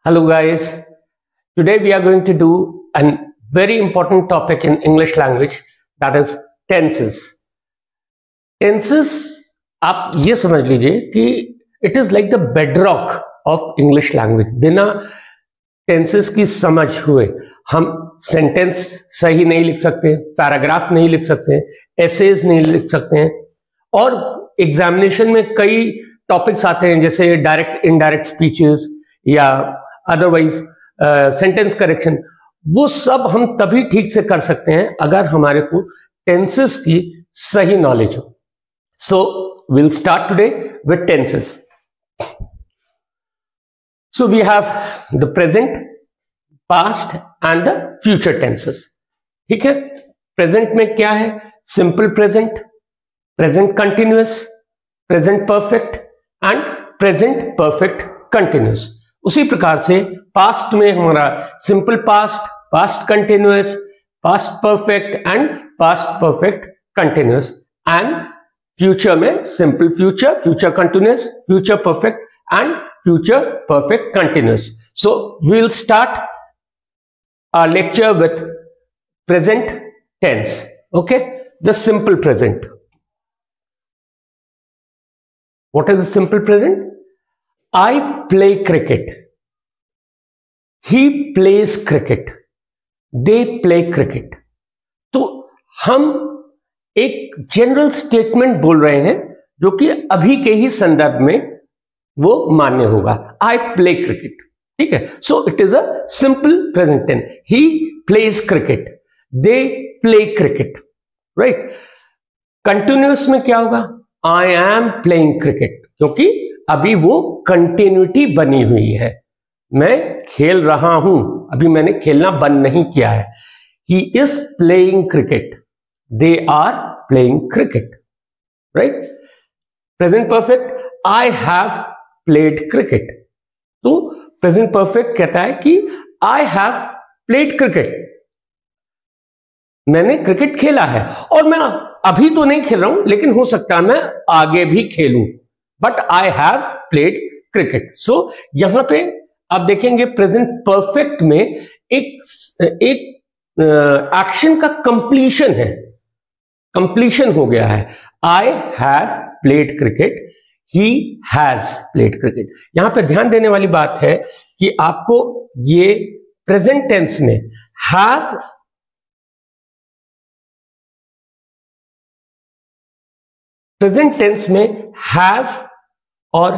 Hello guys, today we are going to do a very important topic in English language, that is tenses. Tenses आप ये समझ लीजिए कि it is like the bedrock of English language. बिना tenses की समझ हुए हम सेंटेंस सही नहीं लिख सकते, पैराग्राफ नहीं लिख सकते, एसेज नहीं लिख सकते हैं और एग्जामिनेशन में कई टॉपिक्स आते हैं जैसे डायरेक्ट इनडायरेक्ट स्पीचेस या अदरवाइज सेंटेंस करेक्शन। वो सब हम तभी ठीक से कर सकते हैं अगर हमारे को टेंसेस की सही नॉलेज हो। सो we'll start today with tenses. So we have the present, past and the future tenses. ठीक है, प्रेजेंट में क्या है? Simple present, present continuous, present perfect and present perfect continuous. उसी प्रकार से पास्ट में हमारा simple past, past continuous, past perfect and past perfect continuous, and future में simple future, future continuous, future perfect and future perfect continuous. So we will start our lecture with present tense. Okay, the simple present. What is the simple present? I play cricket. He plays cricket. They play cricket. तो हम एक general statement बोल रहे हैं जो कि अभी के ही संदर्भ में वो मान्य होगा. I play cricket. ठीक है, so it is a simple present tense. He plays cricket. They play cricket. Right. Continuous में क्या होगा? I am playing cricket. क्योंकि अभी वो कंटिन्यूटी बनी हुई है, मैं खेल रहा हूं, अभी मैंने खेलना बंद नहीं किया है. He is playing cricket. They are playing cricket. Right? Present perfect, I have played cricket. तो प्रेजेंट परफेक्ट कहता है कि I have played cricket. मैंने क्रिकेट खेला है और मैं अभी तो नहीं खेल रहा हूं, लेकिन हो सकता है मैं आगे भी खेलूं. But I have played cricket. So यहां पे आप देखेंगे प्रेजेंट परफेक्ट में एक एक्शन का कंप्लीशन है, कंप्लीशन हो गया है. आई have played cricket, he has played cricket. यहां पे ध्यान देने वाली बात है कि आपको ये प्रेजेंट टेंस में हैव प्रेजेंट टेंस में हैव और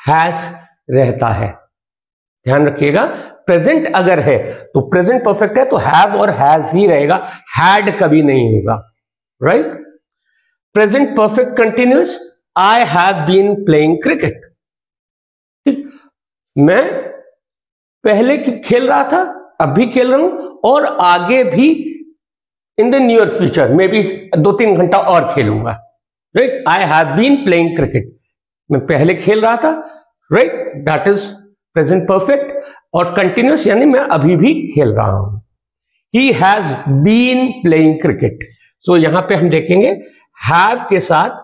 हैज रहता है. ध्यान रखिएगा, प्रेजेंट अगर है तो प्रेजेंट परफेक्ट है तो हैव और हैज ही रहेगा, हैड कभी नहीं होगा. Right. Present perfect continuous, I have been playing cricket. मैं पहले खेल रहा था, अब भी खेल रहा हूं और आगे भी in the near future maybe बी 2-3 घंटा और खेलूंगा. Right. I have been playing cricket, मैं पहले खेल रहा था. Right, that is present perfect. और कंटिन्यूअस यानी मैं अभी भी खेल रहा हूं. He has been playing cricket. So यहां पे हम देखेंगे हैव के साथ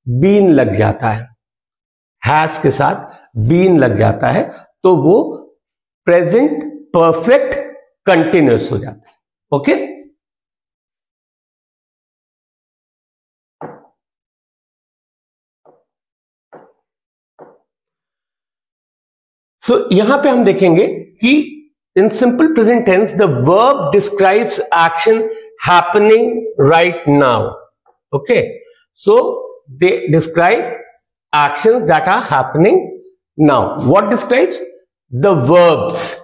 बीन लग जाता है, हैज के साथ बीन लग जाता है, तो वो प्रेजेंट परफेक्ट कंटिन्यूअस हो जाता है. ओके. सो यहां पे हम देखेंगे कि in simple present tense the verb describes action happening right now. Okay, so they describe actions that are happening now. What describes? The verbs.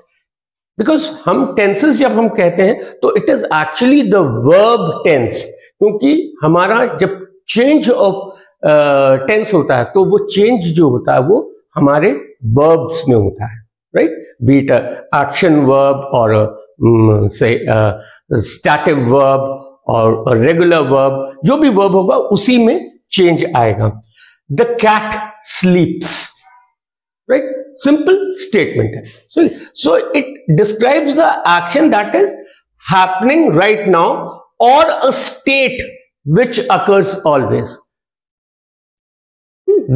Because हम टेंसेस जब हम कहते हैं तो it is actually the verb tense, क्योंकि हमारा जब change of tense होता है तो वो चेंज जो होता है वो हमारे वर्ब्स में होता है. राइट. बीट एक्शन वर्ब और से स्टैटिक वर्ब और रेगुलर वर्ब, जो भी वर्ब होगा उसी में चेंज आएगा. The cat sleeps. Right. Simple statement है. So it describes the action that is happening right now और a state which occurs always.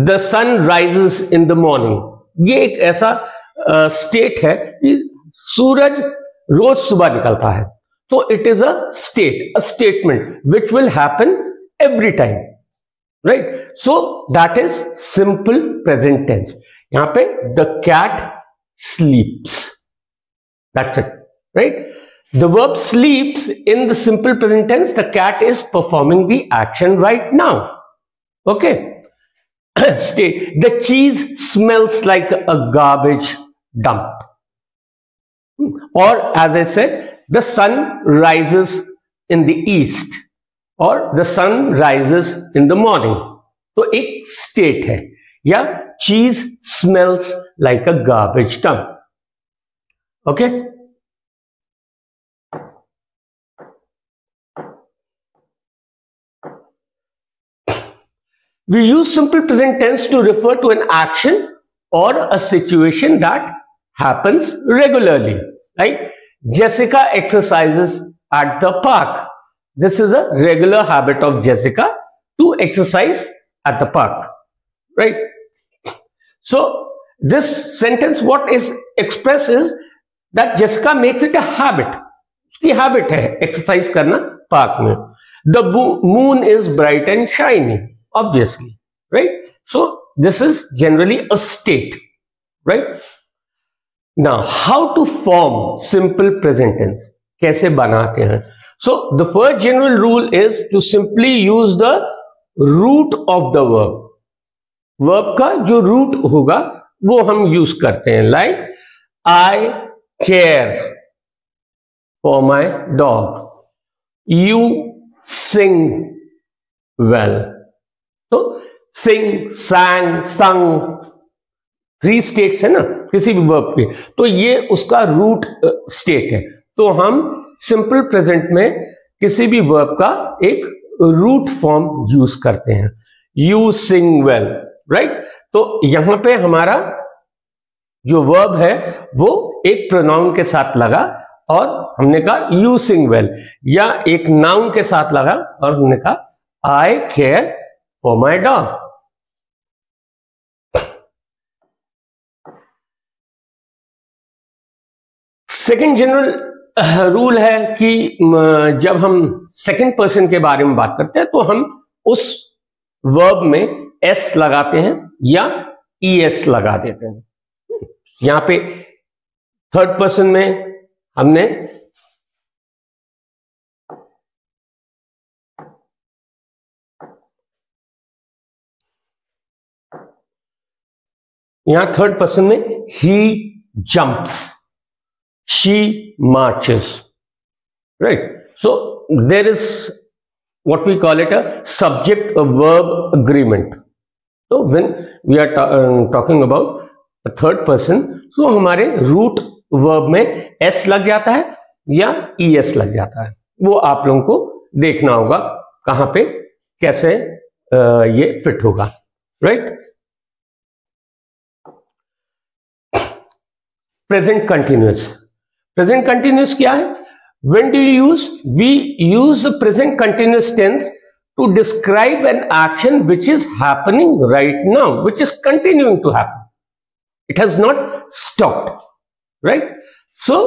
The sun rises in the morning, ये एक ऐसा स्टेट है कि सूरज रोज सुबह निकलता है, तो it is a statement which will happen every time, right? So that is simple present tense. यहां पे the cat sleeps, that's it, right? The verb sleeps in the simple present tense, the cat is performing the action right now. Okay. State, the cheese smells like a garbage dump. Or as I said, the sun rises in the east, or the sun rises in the morning. तो एक state है, या cheese smells like a garbage dump. Okay. We use simple present tense to refer to an action or a situation that happens regularly. Right? Jessica exercises at the park. This is a regular habit of Jessica to exercise at the park. Right? So this sentence, what is expressed is that Jessica makes it a habit. उसकी habit है exercise करना park में. The moon is bright and shiny. Obviously, right? So this is generally a state, right? Now, how to form simple present tense? कैसे बनाते हैं? So the first general rule is to simply use the root of the verb. Verb का जो root होगा वो हम use करते हैं. Like I care for my dog. You sing well. तो सिंग, sang, sung, 3 स्टेट्स है ना किसी भी वर्ब के, तो ये उसका रूट स्टेट है. तो हम सिंपल प्रेजेंट में किसी भी वर्ब का एक रूट फॉर्म यूज करते हैं. You sing well, right? तो यहां पे हमारा जो वर्ब है वो एक प्रोनाउन के साथ लगा और हमने कहा यू सिंग वेल, या एक नाउन के साथ लगा और हमने कहा I care for my dog. Second general rule है कि जब हम सेकेंड पर्सन के बारे में बात करते हैं तो हम उस वर्ब में एस लगाते हैं या ईएस लगा देते हैं. यहां पे थर्ड पर्सन में हमने यहां थर्ड पर्सन में ही jumps, she marches, right? So there is what we call it a subject verb agreement. तो when we are talking about a third person, so हमारे रूट वर्ब में एस लग जाता है या ईएस लग जाता है. वो आप लोगों को देखना होगा कहां पे कैसे ये फिट होगा, right? Present continuous. Present continuous क्या है? When do you use? We use the present continuous tense to describe an action which is happening right now, which is continuing to happen. It has not stopped, right? So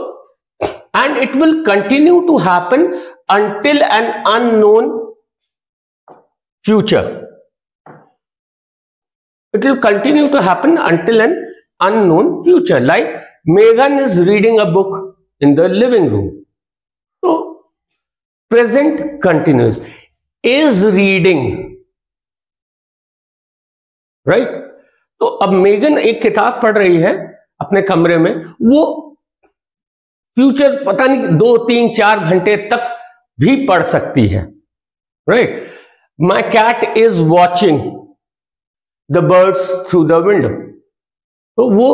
and it will continue to happen until an unknown future. It will continue to happen until an unknown future. Like Megan is reading a book in the living room. So present continuous. Is reading, right? तो अब Megan एक किताब पढ़ रही है अपने कमरे में. वो फ्यूचर पता नहीं 2, 3, 4 घंटे तक भी पढ़ सकती है, right? My cat is watching the birds through the window. तो वो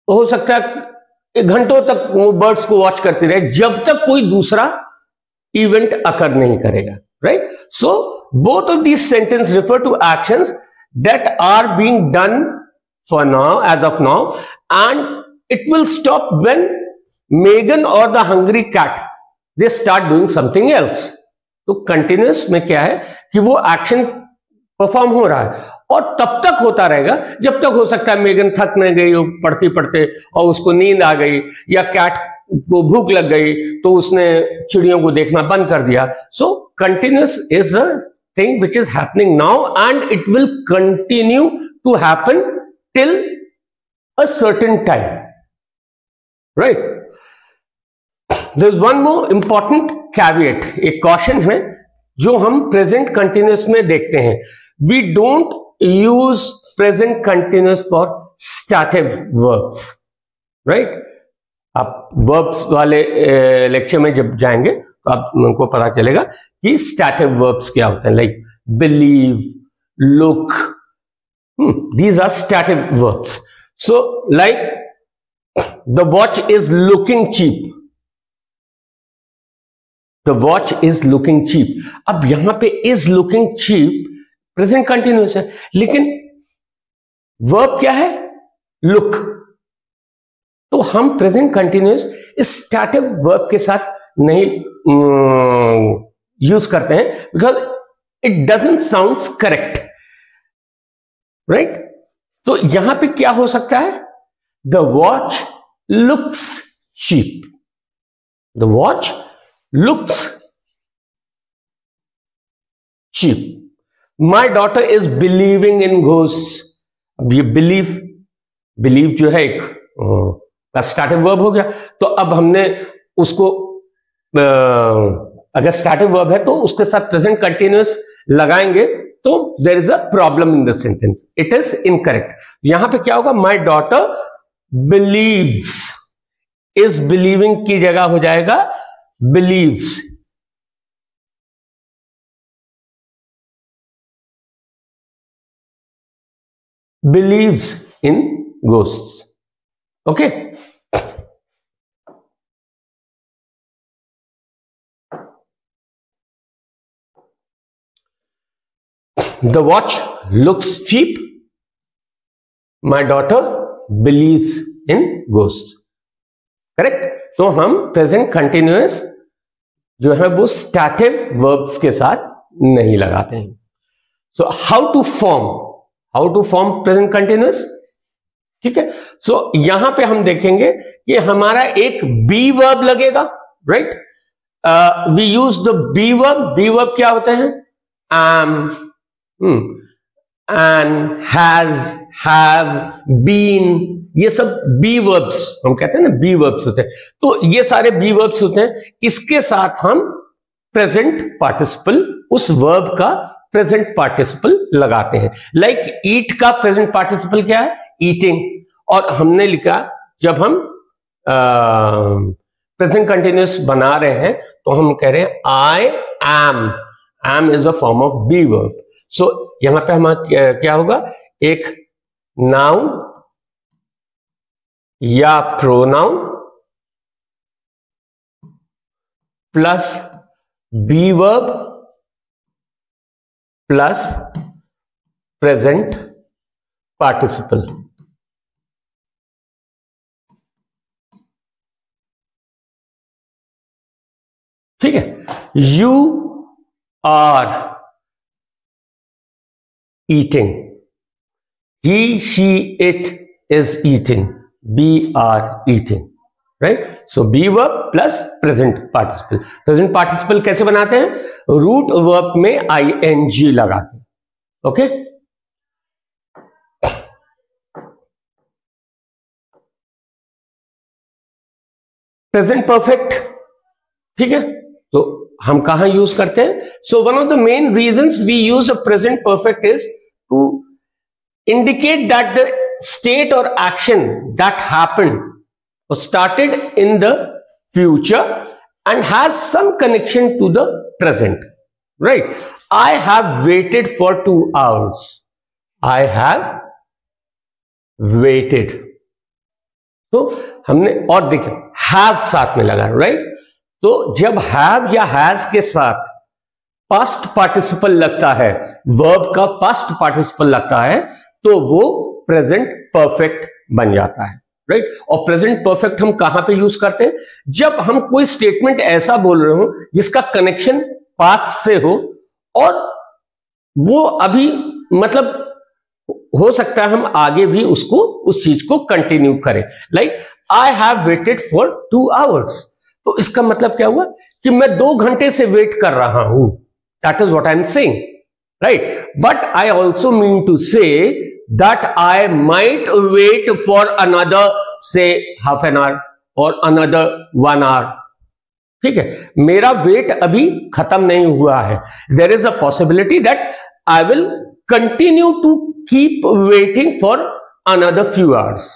हो सकता है घंटों तक वो बर्ड्स को वॉच करती रहे जब तक कोई दूसरा इवेंट अकर नहीं करेगा, right? So both of these sentence refer to actions that are being done for now, as of now, and it will stop when Megan और the hungry cat they start doing something else. तो continuous में क्या है कि वो action perform हो रहा है, और तब तक होता रहेगा जब तक हो सकता है मेगन थक न गई हो पढ़ते पढ़ते और उसको नींद आ गई, या कैट को भूख लग गई तो उसने चिड़ियों को देखना बंद कर दिया. So continuous is a thing which is happening now and it will continue to happen till a certain time, right. There is one more important caveat, एक कॉशन है जो हम प्रेजेंट कंटिन्यूअस में देखते हैं. We don't use present continuous for stative verbs, right. आप verbs वाले lecture में जब जाएंगे तो आपको पता चलेगा कि स्टैटिव वर्ब्स क्या होते हैं, like believe, look, these are stative verbs. So like the watch is looking cheap. The watch is looking cheap. अब यहां पे is looking cheap present continuous है, लेकिन वर्ब क्या है? लुक. तो हम प्रेजेंट कंटिन्यूअस इस स्टैटिव वर्ब के साथ नहीं यूज करते हैं because it doesn't sounds correct, right. तो यहां पे क्या हो सकता है? The watch looks cheap. The watch looks cheap. My daughter is believing in ghost. अब ये बिलीव जो है एक स्टैटिव वर्ब हो गया. तो अब हमने उसको अगर स्टैटिव वर्ब है तो उसके साथ प्रेजेंट कंटिन्यूअस लगाएंगे तो there is a problem in the sentence, it is incorrect. यहां पे क्या होगा? My daughter believes. Is believing की जगह हो जाएगा believes. Believes in ghosts. Okay. The watch looks cheap. My daughter believes in ghosts. Correct. तो हम प्रेजेंट कंटिन्यूअस जो है वो स्टैटिव वर्ब्स के साथ नहीं लगाते हैं. So how to form present continuous. ठीक है. सो यहां पे हम देखेंगे कि हमारा एक बी वर्ब लगेगा, right. We use the be verb. Be verb क्या होते हैं? एंड, हैज, हैव, बीन, ये सब बी वर्ब्स हम कहते हैं ना, बी वर्ब्स होते हैं. तो ये सारे बी वर्ब्स होते हैं. इसके साथ हम प्रेजेंट पार्टिसिपल, उस वर्ब का प्रेजेंट पार्टिसिपल लगाते हैं. लाइक ईट का प्रेजेंट पार्टिसिपल क्या है? ईटिंग. और हमने लिखा जब हम प्रेजेंट कंटिन्यूअस बना रहे हैं तो हम कह रहे हैं I am. Am is a form of be verb. So यहां पे हमारा क्या होगा? एक नाउन या pronoun plus be verb plus present participle. ठीक है. You are eating. He, she, it is eating. We are eating. Right? So be verb plus present participle. Present participle कैसे बनाते हैं? रूट वर्ब में ing लगा के. Okay. Present perfect. ठीक है. तो हम कहां यूज करते हैं? So one of the main reasons we use a present perfect is to indicate that the state or action that happened or started in the future and has some connection to the present, right? I have waited for 2 hours. I have waited. तो हमने और देखिए have साथ में लगा, right? तो जब have या has के साथ पास्ट पार्टिसिपल लगता है, वर्ब का पास्ट पार्टिसिपल लगता है, तो वो प्रेजेंट परफेक्ट बन जाता है, राइट. और प्रेजेंट परफेक्ट हम कहां पे यूज करते हैं? जब हम कोई स्टेटमेंट ऐसा बोल रहे हो जिसका कनेक्शन पास्ट से हो और वो अभी मतलब हो सकता है हम आगे भी उसको उस चीज को कंटिन्यू करें। Like I have waited for 2 hours, तो इसका मतलब क्या हुआ कि मैं 2 घंटे से वेट कर रहा हूं। That is what I am saying, right. But I also mean to say that I might wait for another say half an hour और अनदर 1 hour। ठीक है, मेरा वेट अभी खत्म नहीं हुआ है। There is a possibility that I will continue to keep waiting for another few hours,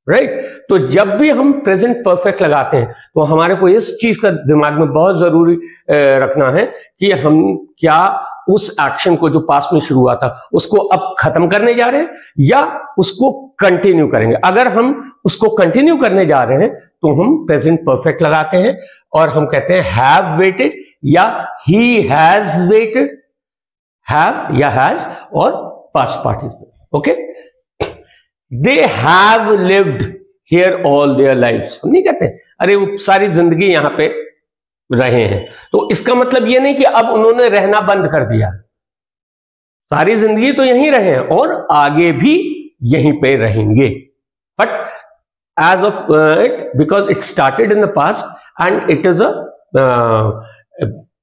right. तो जब भी हम प्रेजेंट परफेक्ट लगाते हैं तो हमारे को इस चीज का दिमाग में बहुत जरूरी रखना है कि हम क्या उस एक्शन को जो पास्ट में शुरू हुआ था उसको अब खत्म करने जा रहे हैं या उसको कंटिन्यू करेंगे। अगर हम उसको कंटिन्यू करने जा रहे हैं तो हम प्रेजेंट परफेक्ट लगाते हैं और हम कहते हैं हैव वेटेड या ही हैज वेटेड, हैव या हैज और past participle. Okay, they have lived here all their lives. हम नहीं कहते अरे वो सारी जिंदगी यहां पे रहे हैं, तो इसका मतलब ये नहीं कि अब उन्होंने रहना बंद कर दिया। सारी जिंदगी तो यहीं रहे हैं और आगे भी यहीं पे रहेंगे। But as of it, because it started in the past and it is a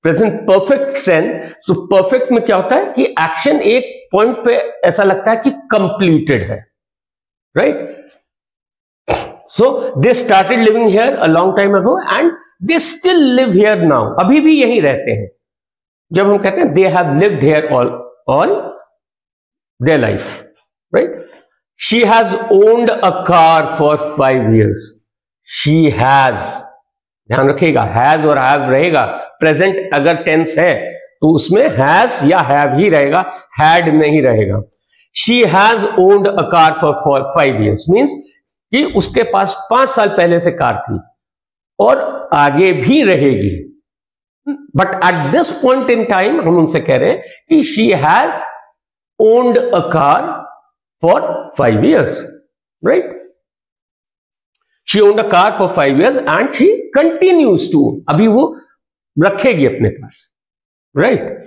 present perfect sense. तो परफेक्ट में क्या होता है कि एक्शन एक पॉइंट पे ऐसा लगता है कि कंप्लीटेड है, right. So they started living here a long time ago and they still live here now. अभी भी यहीं रहते हैं। जब हम कहते हैं दे have lived here all their life, right. She has owned a car for 5 years। She has, ध्यान रखिएगा, हैज और हैव रहेगा। प्रेजेंट अगर टेंस है तो उसमें हैज या हैव ही रहेगा, हैड नहीं रहेगा। She has owned a car for 5 years means कि उसके पास 5 साल पहले से कार थी और आगे भी रहेगी। But at this point in time हम उनसे कह रहे हैं कि she has owned a car for 5 years, right. She owned a car for 5 years and she continues to, अभी वो रखेगी अपने पास, राइट।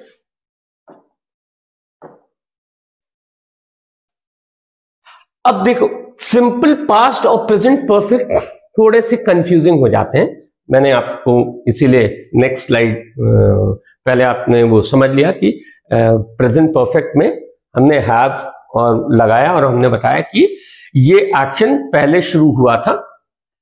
अब देखो, सिंपल पास्ट और प्रेजेंट परफेक्ट थोड़े से कंफ्यूजिंग हो जाते हैं। मैंने आपको इसीलिए नेक्स्ट स्लाइड पहले आपने वो समझ लिया कि प्रेजेंट परफेक्ट में हमने हैव और लगाया और हमने बताया कि ये एक्शन पहले शुरू हुआ था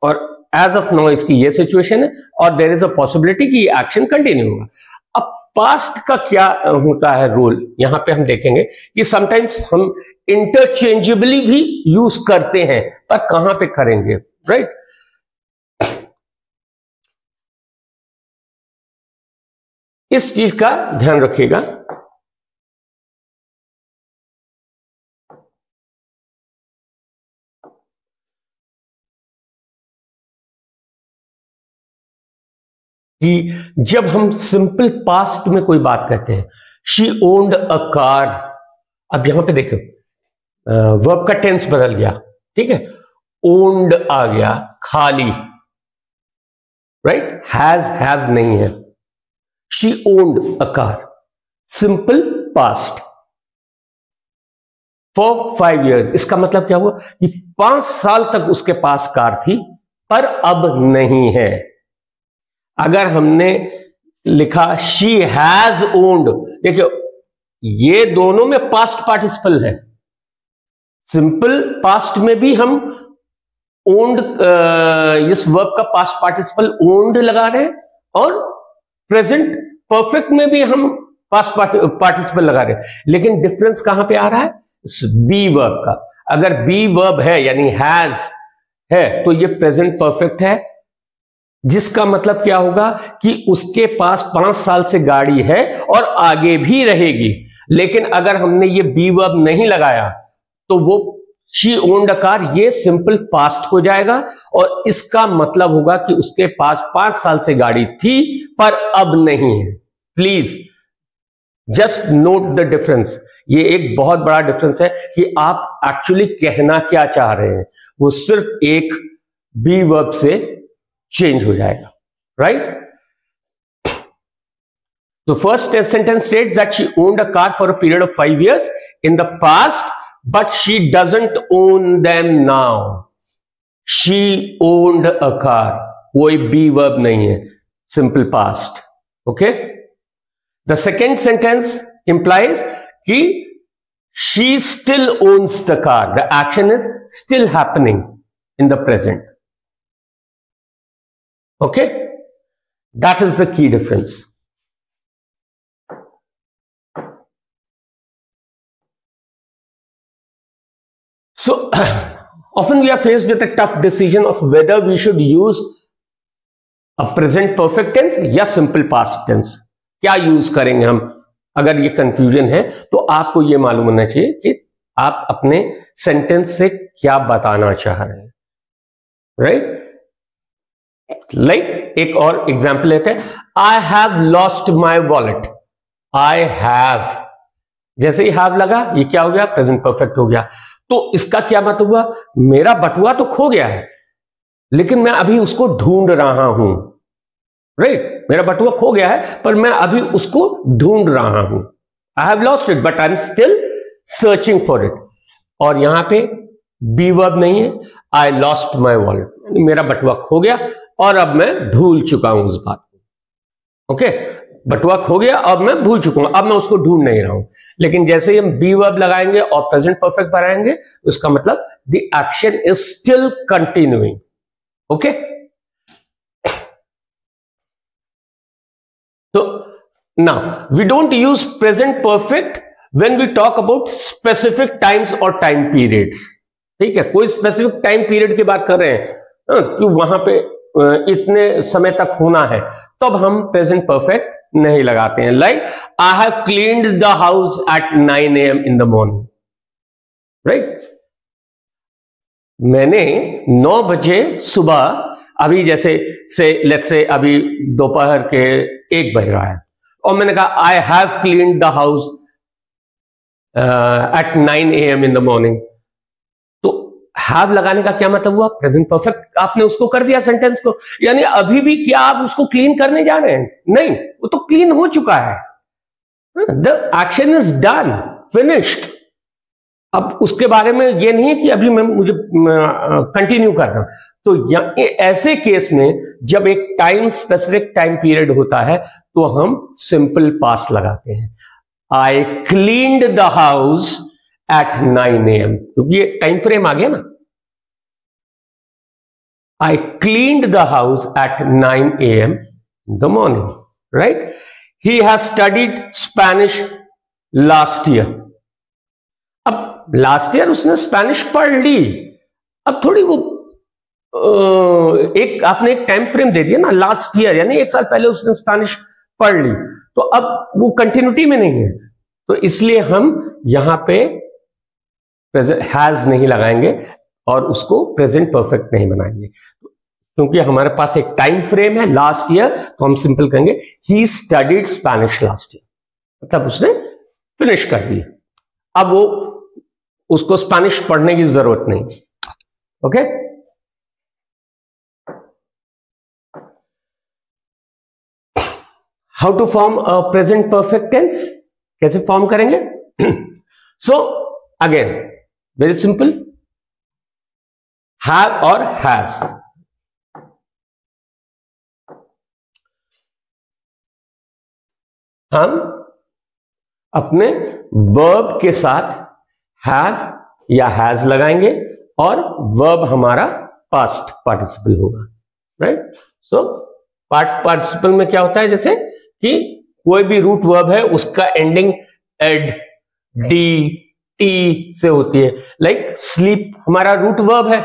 और एज ऑफ नाउ इसकी ये सिचुएशन है और देयर इज अ पॉसिबिलिटी कि ये एक्शन कंटिन्यू होगा। अब पास्ट का क्या होता है रोल, यहां पे हम देखेंगे कि समटाइम्स हम इंटरचेंजेबली भी यूज करते हैं, पर कहां पे करेंगे, राइट। इस चीज का ध्यान रखिएगा। कि जब हम सिंपल पास्ट में कोई बात कहते हैं, शी ओन्ड अ कार, अब यहां पे देखो वर्ब का टेंस बदल गया, ठीक है। ओन्ड आ गया खाली, राइट, हैज हैव नहीं है। She owned a car, simple past for 5 years। इसका मतलब क्या हुआ कि 5 साल तक उसके पास कार थी पर अब नहीं है। अगर हमने लिखा शी हैज ओन्ड, देखिए ये दोनों में पास्ट पार्टिसिपल है। सिंपल पास्ट में भी हम ओन्ड, इस वर्ब का पास्ट पार्टिसिपल ओन्ड लगा रहे हैं और प्रेजेंट परफेक्ट में भी हम पास्ट पार्टिसिपल लगा रहे हैं। लेकिन डिफरेंस कहां पे आ रहा है, बी वर्ब का। अगर बी वर्ब है यानी हैज है तो ये प्रेजेंट परफेक्ट है, जिसका मतलब क्या होगा कि उसके पास 5 साल से गाड़ी है और आगे भी रहेगी। लेकिन अगर हमने ये बी वर्ब नहीं लगाया तो वो शी ओन्ड अ कार, ये सिंपल पास्ट हो जाएगा और इसका मतलब होगा कि उसके पास 5 साल से गाड़ी थी पर अब नहीं है। Please just note the difference. ये एक बहुत बड़ा डिफरेंस है कि आप एक्चुअली कहना क्या चाह रहे हैं, वो सिर्फ एक बी वर्ब से चेंज हो जाएगा, right. So first sentence states that she owned a car for a period of 5 years in the past, but she doesn't own them now. She owned a car. कोई be verb नहीं है, simple past. Okay? The second sentence implies कि she still owns the car. The action is still happening in the present. Okay? That is the key difference. So often we are faced with a tough decision of whether we should use a present perfect tense या simple past tense. क्या use करेंगे हम? अगर ये confusion है तो आपको ये मालूम होना चाहिए कि आप अपने सेंटेंस से क्या बताना चाह रहे हैं, राइट? लाइक एक और एग्जाम्पल लेते हैं. I have lost my wallet. I have, जैसे ही हैव लगा ये क्या हो गया? प्रेजेंट परफेक्ट हो गया. तो इसका क्या मतलब हुआ? मेरा बटुआ तो खो गया है लेकिन मैं अभी उसको ढूंढ रहा हूं, राइट? मेरा बटुआ खो गया है पर मैं अभी उसको ढूंढ रहा हूं. I have lost it but I am still searching for it. और यहां पे बी वर्ब नहीं है. आई लॉस्ट माई वॉलेट, मेरा बटुआ खो गया और अब मैं भूल चुका हूं उस बात को. ओके, बटुआ खो गया, अब मैं भूल चुका हूं, अब मैं उसको ढूंढ नहीं रहा हूं. लेकिन जैसे ही हम बी वर्ब लगाएंगे और प्रेजेंट परफेक्ट बनाएंगे, उसका मतलब the action is still continuing. Okay, तो now we don't use present perfect when we talk about specific times और टाइम पीरियड्स. ठीक है, कोई स्पेसिफिक टाइम पीरियड की बात कर रहे हैं कि वहां पे इतने समय तक होना है, तब हम प्रेजेंट परफेक्ट नहीं लगाते हैं. Like I have cleaned the house at 9 AM in the morning, right? मैंने 9 बजे सुबह, अभी जैसे से लेट्स से अभी दोपहर के 1 बज रहा है और मैंने कहा I have cleaned the house at 9 AM in the morning. Have लगाने का क्या मतलब हुआ? प्रेजेंट परफेक्ट आपने उसको कर दिया सेंटेंस को. यानी अभी भी क्या आप उसको क्लीन करने जा रहे हैं? नहीं, वो तो क्लीन हो चुका है. The action is done, finished. अब उसके बारे में ये नहीं है कि अभी मुझे कंटिन्यू करना. तो ऐसे केस में जब एक टाइम स्पेसिफिक टाइम पीरियड होता है तो हम सिंपल पास्ट लगाते हैं. I cleaned the house at 9 AM, क्योंकि ये टाइम फ्रेम आ गया ना. I cleaned the house at 9 AM in the morning, right? He has studied Spanish last year. अब लास्ट ईयर उसने स्पेनिश पढ़ ली. अब थोड़ी वो एक आपने एक टाइम फ्रेम दे दिया ना, लास्ट ईयर यानी 1 साल पहले उसने स्पेनिश पढ़ ली, तो अब वो कंटिन्यूटी में नहीं है. तो इसलिए हम यहां पे हैज नहीं लगाएंगे और उसको प्रेजेंट परफेक्ट नहीं बनाएंगे, क्योंकि हमारे पास एक टाइम फ्रेम है लास्ट ईयर. तो हम सिंपल कहेंगे he studied Spanish last year, मतलब उसने फिनिश कर दिया. अब वो उसको स्पेनिश पढ़ने की जरूरत नहीं. Okay, how to form a present perfect tense? कैसे फॉर्म करेंगे? So again very simple, have और हैज. हम अपने वर्ब के साथ हैव या हैज लगाएंगे और वर्ब हमारा पास्ट पार्टिसिपल होगा, राइट? सो पास्ट पार्टिसिपल में क्या होता है? जैसे कि कोई भी रूट वर्ब है उसका एंडिंग एड, डी, टी से होती है. लाइक स्लीप हमारा रूट वर्ब है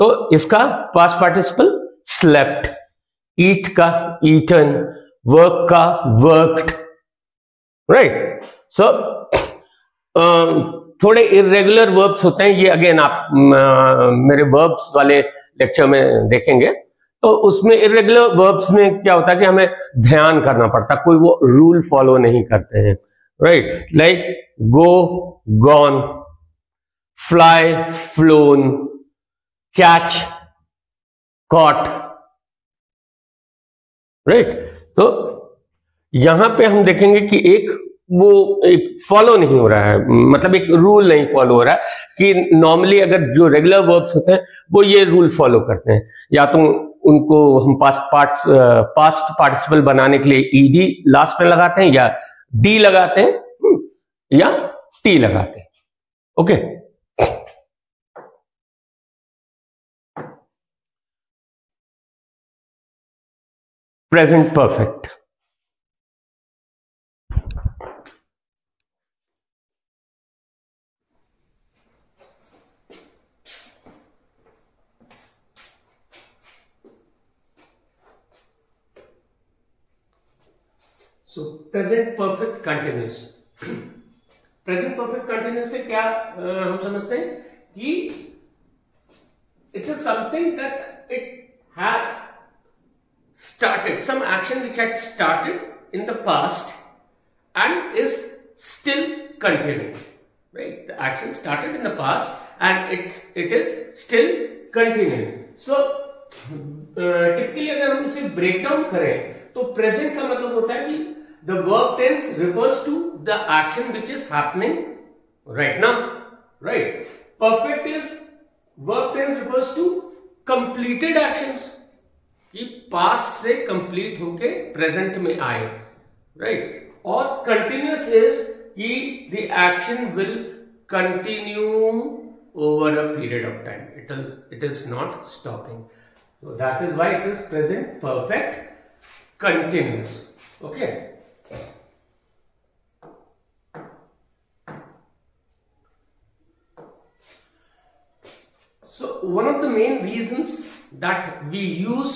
तो इसका पास्ट पार्टिसिपल स्लेप्ट, ईट का ईटन, वर्क का वर्कड, राइट? सो थोड़े इरेगुलर वर्ब्स होते हैं. ये अगेन आप मेरे वर्ब्स वाले लेक्चर में देखेंगे. तो उसमें इरेगुलर वर्ब्स में क्या होता है कि हमें ध्यान करना पड़ता, कोई वो रूल फॉलो नहीं करते हैं, right? Like go, gone, fly, flown, catch, caught, right? तो यहां पे हम देखेंगे कि एक फॉलो नहीं हो रहा है, मतलब एक रूल नहीं फॉलो हो रहा है कि नॉर्मली अगर जो रेगुलर वर्ब्स होते हैं वो ये रूल फॉलो करते हैं, या तो उनको हम पास्ट पार्टिसिपल बनाने के लिए ईडी लास्ट में लगाते हैं, या डी लगाते हैं, या टी लगाते हैं। Okay, present perfect. सो present perfect continuous. Present perfect continuous से क्या हम समझते हैं कि it is something that it had started, some action which had started in the past and is still continuing, right? The action started in the past and it is still continuing. So typically अगर हम इसे break down करें तो present का मतलब होता है कि the verb tense refers to the action which is happening right now, right? Perfect is verb tense refers to completed actions कि पास्ट से कंप्लीट होके प्रेजेंट में आए, राइट? और कंटिन्यूअस इज कि the action will continue over a period of time, it is not stopping, so that is why it is present perfect continuous. Okay, so one of the main reasons that we use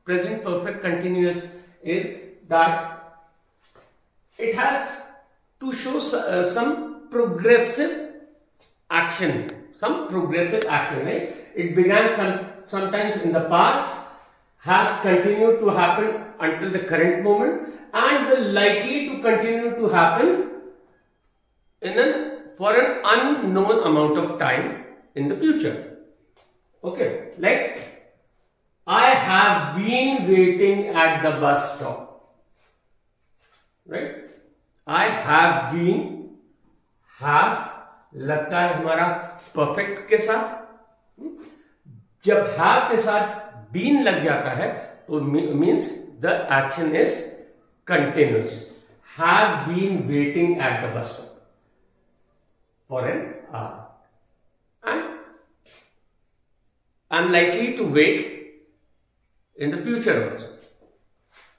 present perfect continuous is that it has to show some progressive action, right? It began sometimes in the past, has continued to happen until the current moment, and will likely to continue to happen for an unknown amount of time in the future. Okay, like I have been waiting at the bus stop, right? I have been, have लगता है हमारा perfect के साथ। जब have के साथ been लग जाता है तो means the action is continuous. Have been waiting at the bus stop for an hour, and I'm likely to wait in the future also.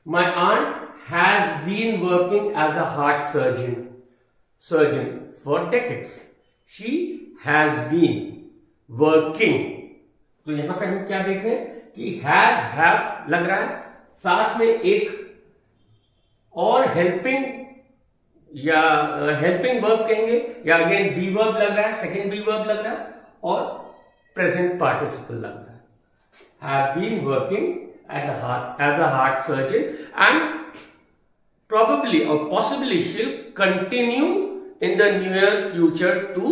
My aunt has been working as a heart surgeon for decades. She has been working. तो यहां पे हम क्या देख रहे हैं कि has, have लग रहा है, साथ में एक और हेल्पिंग या हेल्पिंग वर्ब कहेंगे, या अगेन बी वर्ब लग रहा है, सेकेंड बी वर्ब लग रहा है, और प्रेजेंट पार्टिसिपल लग रहा है। Have been working as a heart surgeon, and probably or possibly she'll continue in the near future to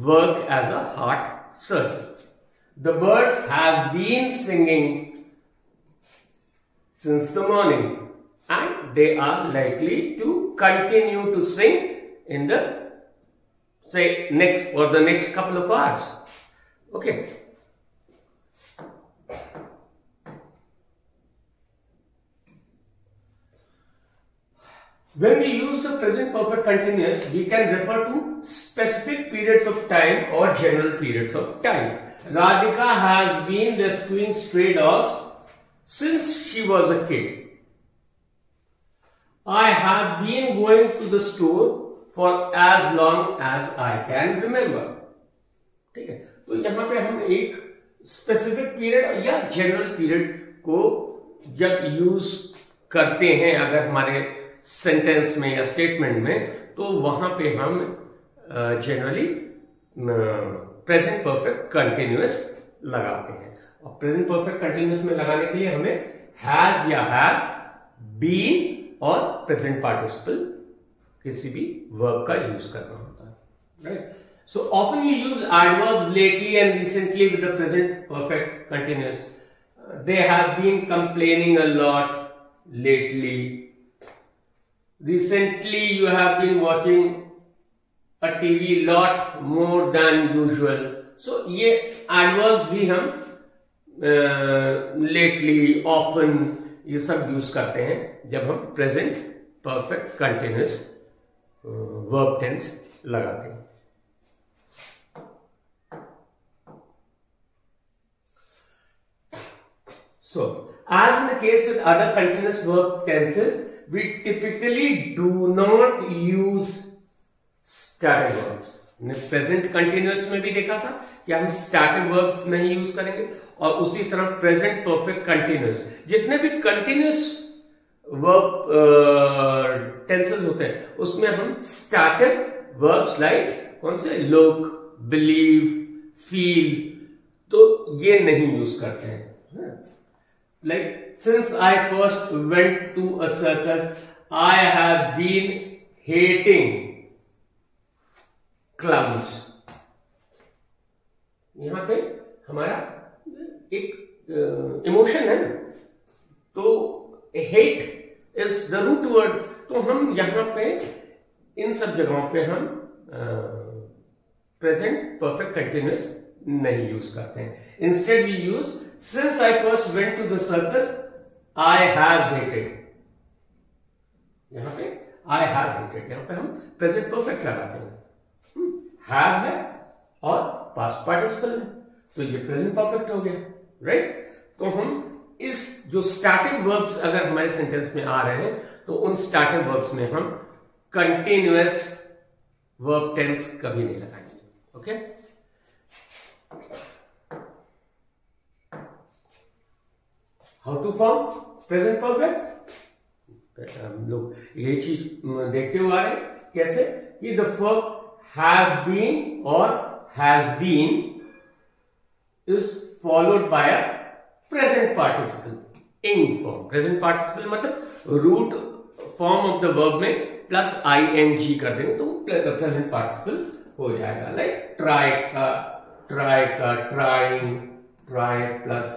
work as a heart surgeon. The birds have been singing since the morning, and they are likely to continue to sing in the next couple of hours. Okay. When we use the present perfect continuous, we can refer to specific periods of time or general periods of time. Radhika has been rescuing stray dogs since she was a kid. I have been going to the store for as long as I can remember. ठीक है, तो यहां पे हम एक specific period या general period को जब यूज करते हैं अगर हमारे सेंटेंस में या स्टेटमेंट में, तो वहां पे हम जनरली प्रेजेंट परफेक्ट कंटिन्यूअस लगाते हैं। और प्रेजेंट परफेक्ट कंटिन्यूअस में लगाने के लिए हमें हैज या हैव, बीन और प्रेजेंट पार्टिसिपल किसी भी वर्ब का यूज करना होता है, right? So often you use adverbs lately and recently with the present perfect continuous. They have been complaining a lot lately. recently you have been watching a TV lot more than usual. So ये adverbs भी हम lately, often ये सब use करते हैं जब हम present perfect continuous verb tense लगाते हैं. So, as in the case with other continuous verb tenses, we typically do not use static verbs. हमने प्रेजेंट कंटिन्यूअस में भी देखा था कि हम स्टैटिक वर्ब्स नहीं यूज करेंगे, और उसी तरह प्रेजेंट परफेक्ट कंटिन्यूअस, जितने भी कंटिन्यूअस वर्ब टेंसेस होते हैं उसमें हम स्टैटिक वर्ब्स लाइक कौन से, लुक, बिलीव, फील, तो ये नहीं यूज करते हैं. Like, since I first went to a circus, I have been hating clowns. यहां पे हमारा एक इमोशन है ना, तो hate is the root word. तो हम यहां पे इन सब जगहों पे हम प्रेजेंट परफेक्ट कंटिन्यूअस नहीं यूज करते हैं. Instead we use since I first went to the circus, I have hated. यहां पे I have hated, यहां पे हम प्रेजेंट परफेक्ट लगाते हैं. have है और पास्ट पार्टिसिपल है, तो ये प्रेजेंट परफेक्ट हो गया, राइट. तो हम इस जो स्टैटिक वर्ब्स अगर हमारे सेंटेंस में आ रहे हैं तो उन स्टैटिक वर्ब्स में हम कंटिन्यूअस वर्ब टेंस कभी नहीं लगाएंगे. Okay. How to form present perfect? हम लोग यही चीज देखते हुए आ रहे हैं. कैसे कि the verb have been or has been is followed by a present participle ing form. Present participle मतलब root form of the verb में plus ing कर देंगे तो present participle हो जाएगा. Like try का trying, try plus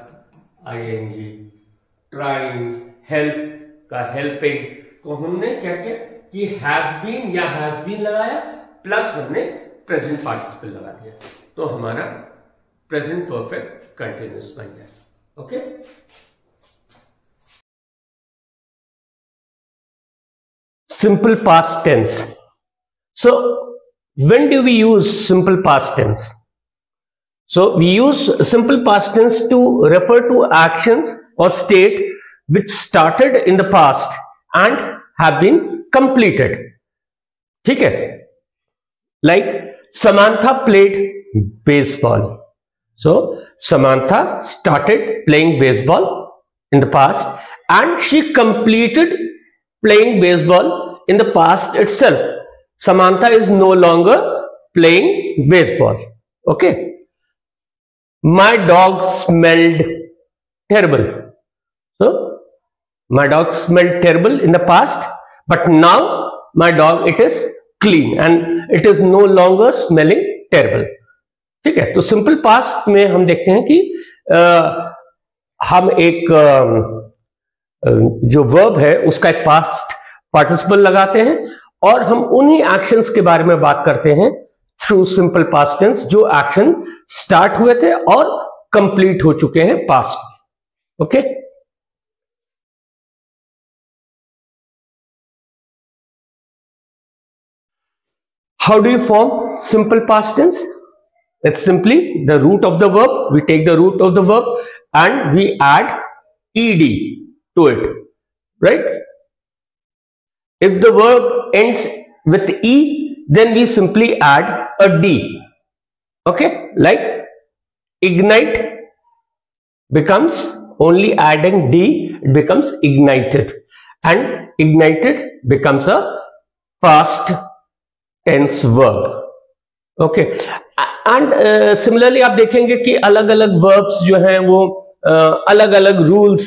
ing, trying, help का helping. तो हमने क्या किया कि हैव बीन या हैज बीन लगाया प्लस हमने प्रेजेंट पार्टिसिपल लगा दिया, तो हमारा प्रेजेंट परफेक्ट कंटिन्यूअस बन गया. Okay. Simple past tense. So when do we use simple past tense? So we use simple past tense to refer to actions or state which started in the past and have been completed. ठीक है. Like Samantha played baseball. So Samantha started playing baseball in the past and she completed playing baseball in the past itself. Samantha is no longer playing baseball. Okay. My dog smelled terrible. So, my dog smelled terrible in the past, but now my dog, it is clean and it is no longer smelling terrible. ठीक है. तो simple past में हम देखते हैं कि हम एक जो वर्ब है उसका एक पास्ट पार्टिसिपल लगाते हैं और हम उन्हीं एक्शंस के बारे में बात करते हैं थ्रू सिंपल पास्ट टेंस, जो एक्शन स्टार्ट हुए थे और कंप्लीट हो चुके हैं पास्ट में. Okay. How do you form simple past tense? It's simply the root of the verb. We take the root of the verb and we add ed to it, right? If the verb ends with e, then we simply add a d. Okay, like ignite becomes, only adding d, it becomes ignited, and ignited becomes a past tense verb. Okay. And similarly आप देखेंगे कि अलग अलग verbs जो हैं वो अलग अलग रूल्स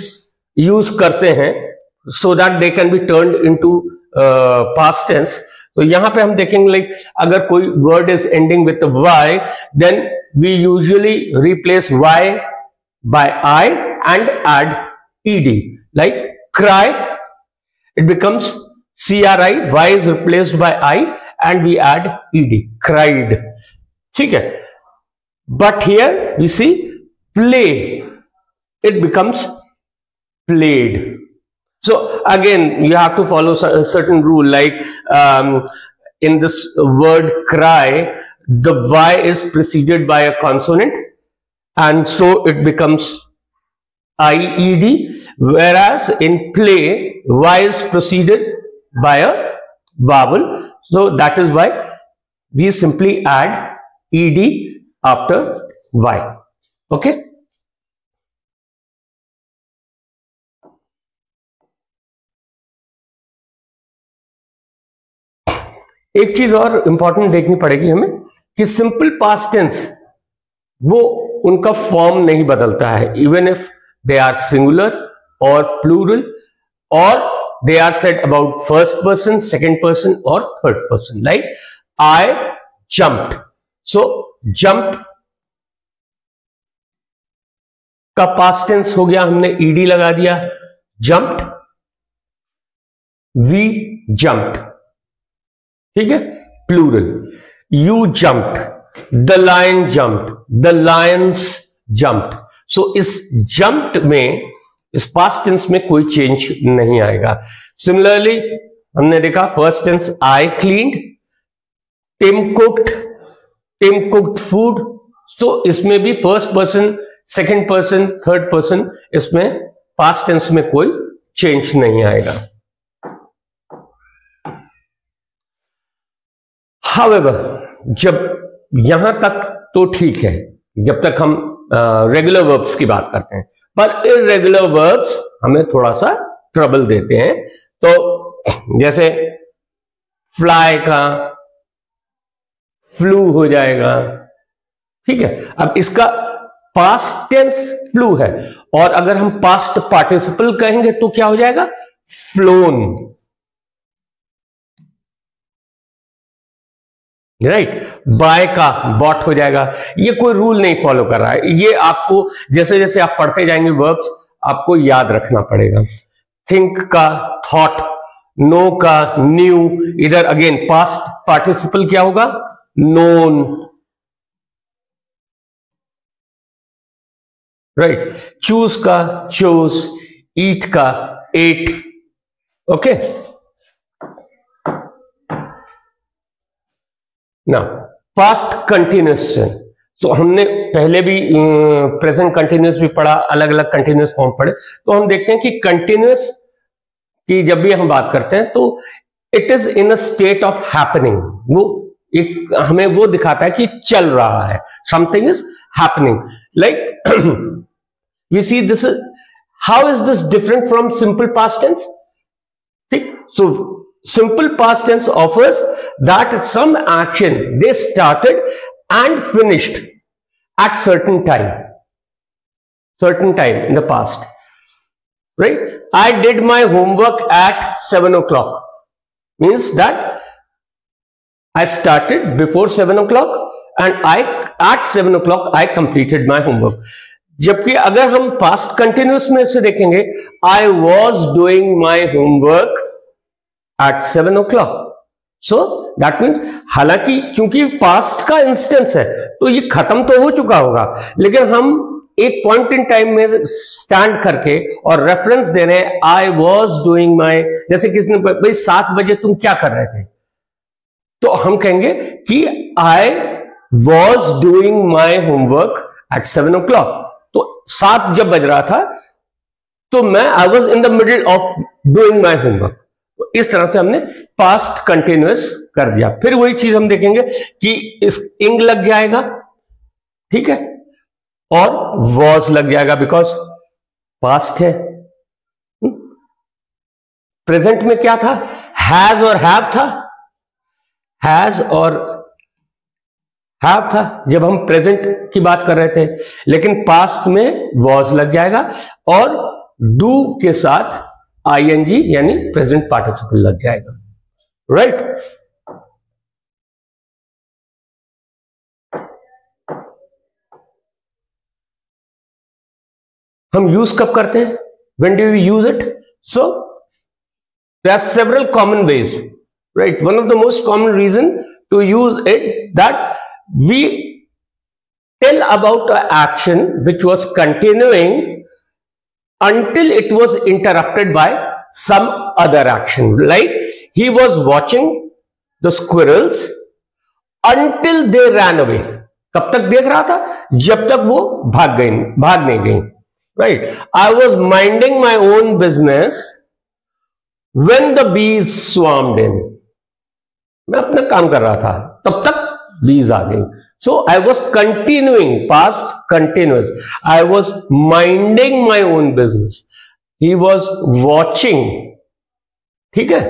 यूज करते हैं so that they can be turned into past tense. तो यहां पे हम देखेंगे लाइक अगर कोई word is ending with Y, then we usually replace Y by I and add ed. Like cry, it becomes CRI, Y is replaced by I and we add ED, cried. ठीक है. But here we see play, it becomes played. So again you have to follow a certain rule, like in this word cry, the Y is preceded by a consonant and so it becomes IED, whereas in play Y is preceded by a vowel, so that is why we simply add ED after Y. Okay. एक चीज और important देखनी पड़ेगी हमें कि simple past tense वो उनका form नहीं बदलता है, even if they are singular और प्लूरल, और they are said about first person, second person or third person, like I jumped. So jump का past tense हो गया, हमने ed लगा दिया, jumped, we jumped, ठीक है, plural. You jumped, the lion jumped, the lions jumped. So इस jumped में, इस पास्ट टेंस में कोई चेंज नहीं आएगा. सिमिलरली हमने देखा first tense I cleaned, Tim cooked food. तो इसमें भी first person, second person, third person, इसमें पास्ट टेंस में कोई चेंज नहीं आएगा. हाउएवर जब यहां तक तो ठीक है, जब तक हम रेगुलर वर्ब्स की बात करते हैं, पर इररेगुलर वर्ब्स हमें थोड़ा सा ट्रबल देते हैं. तो जैसे फ्लाई का फ्लू हो जाएगा, ठीक है. अब इसका पास्ट टेंस फ्लू है, और अगर हम पास्ट पार्टिसिपल कहेंगे तो क्या हो जाएगा, फ्लोन, राइट. बाय का बॉट हो जाएगा. ये कोई रूल नहीं फॉलो कर रहा है, ये आपको जैसे जैसे आप पढ़ते जाएंगे वर्ब्स आपको याद रखना पड़ेगा. थिंक का थॉट, नो का न्यू, इधर अगेन पास्ट पार्टिसिपल क्या होगा, नोन, राइट. चूज का चोज, ईट का एट. ओके. ना पास्ट कंटिन्यूअस. तो हमने पहले भी प्रेजेंट कंटिन्यूअस भी पढ़ा, अलग अलग कंटिन्यूअस फॉर्म पढ़े. तो हम देखते हैं कि कंटिन्यूअस की जब भी हम बात करते हैं तो it is in a state of happening. वो एक हमें वो दिखाता है कि चल रहा है, something is happening. Like we see this, how is this different from simple past tense. ठीक. So simple past tense offers that some action they started and finished at certain time in the past, right. I did my homework at 7 o'clock means that I started before 7 o'clock and at 7 o'clock I completed my homework. जबकि अगर हम past continuous में से देखेंगे, I was doing my homework at 7 o'clock. So that means, हालांकि क्योंकि past का instance है तो ये खत्म तो हो चुका होगा, लेकिन हम एक पॉइंट इन टाइम में स्टैंड करके और रेफरेंस दे रहे हैं, आई वॉज डूइंग माई, जैसे किसी ने भाई 7 बजे तुम क्या कर रहे थे, तो हम कहेंगे कि I was doing my homework eight 7 o'clock. तो 7 जब बज रहा था तो मैं I was in the middle of doing my homework. इस तरह से हमने पास्ट कंटिन्यूअस कर दिया. फिर वही चीज हम देखेंगे कि इस इंग लग जाएगा, ठीक है, और वॉज लग जाएगा बिकॉज पास्ट है. प्रेजेंट में क्या था, हैज और हैव था, हैज और हैव था जब हम प्रेजेंट की बात कर रहे थे, लेकिन पास्ट में वॉज लग जाएगा और डू के साथ आईएनजी यानी प्रेजेंट पार्टिसिपल लग जाएगा, राइट. हम यूज कब करते हैं, when do you use it. So There are several common ways, right? One of the most common reason to use it, that we tell about an action which was continuing until it was interrupted by some other action. Like he was watching the squirrels until they ran away. कब तक देख रहा था? जब तक वो भाग नहीं गई. Right? I was minding my own business when the bees swarmed in. मैं अपना काम कर रहा था, तब तक bees आ गई. So I was continuing, past continuous. I was minding my own business. He was watching. ठीक है?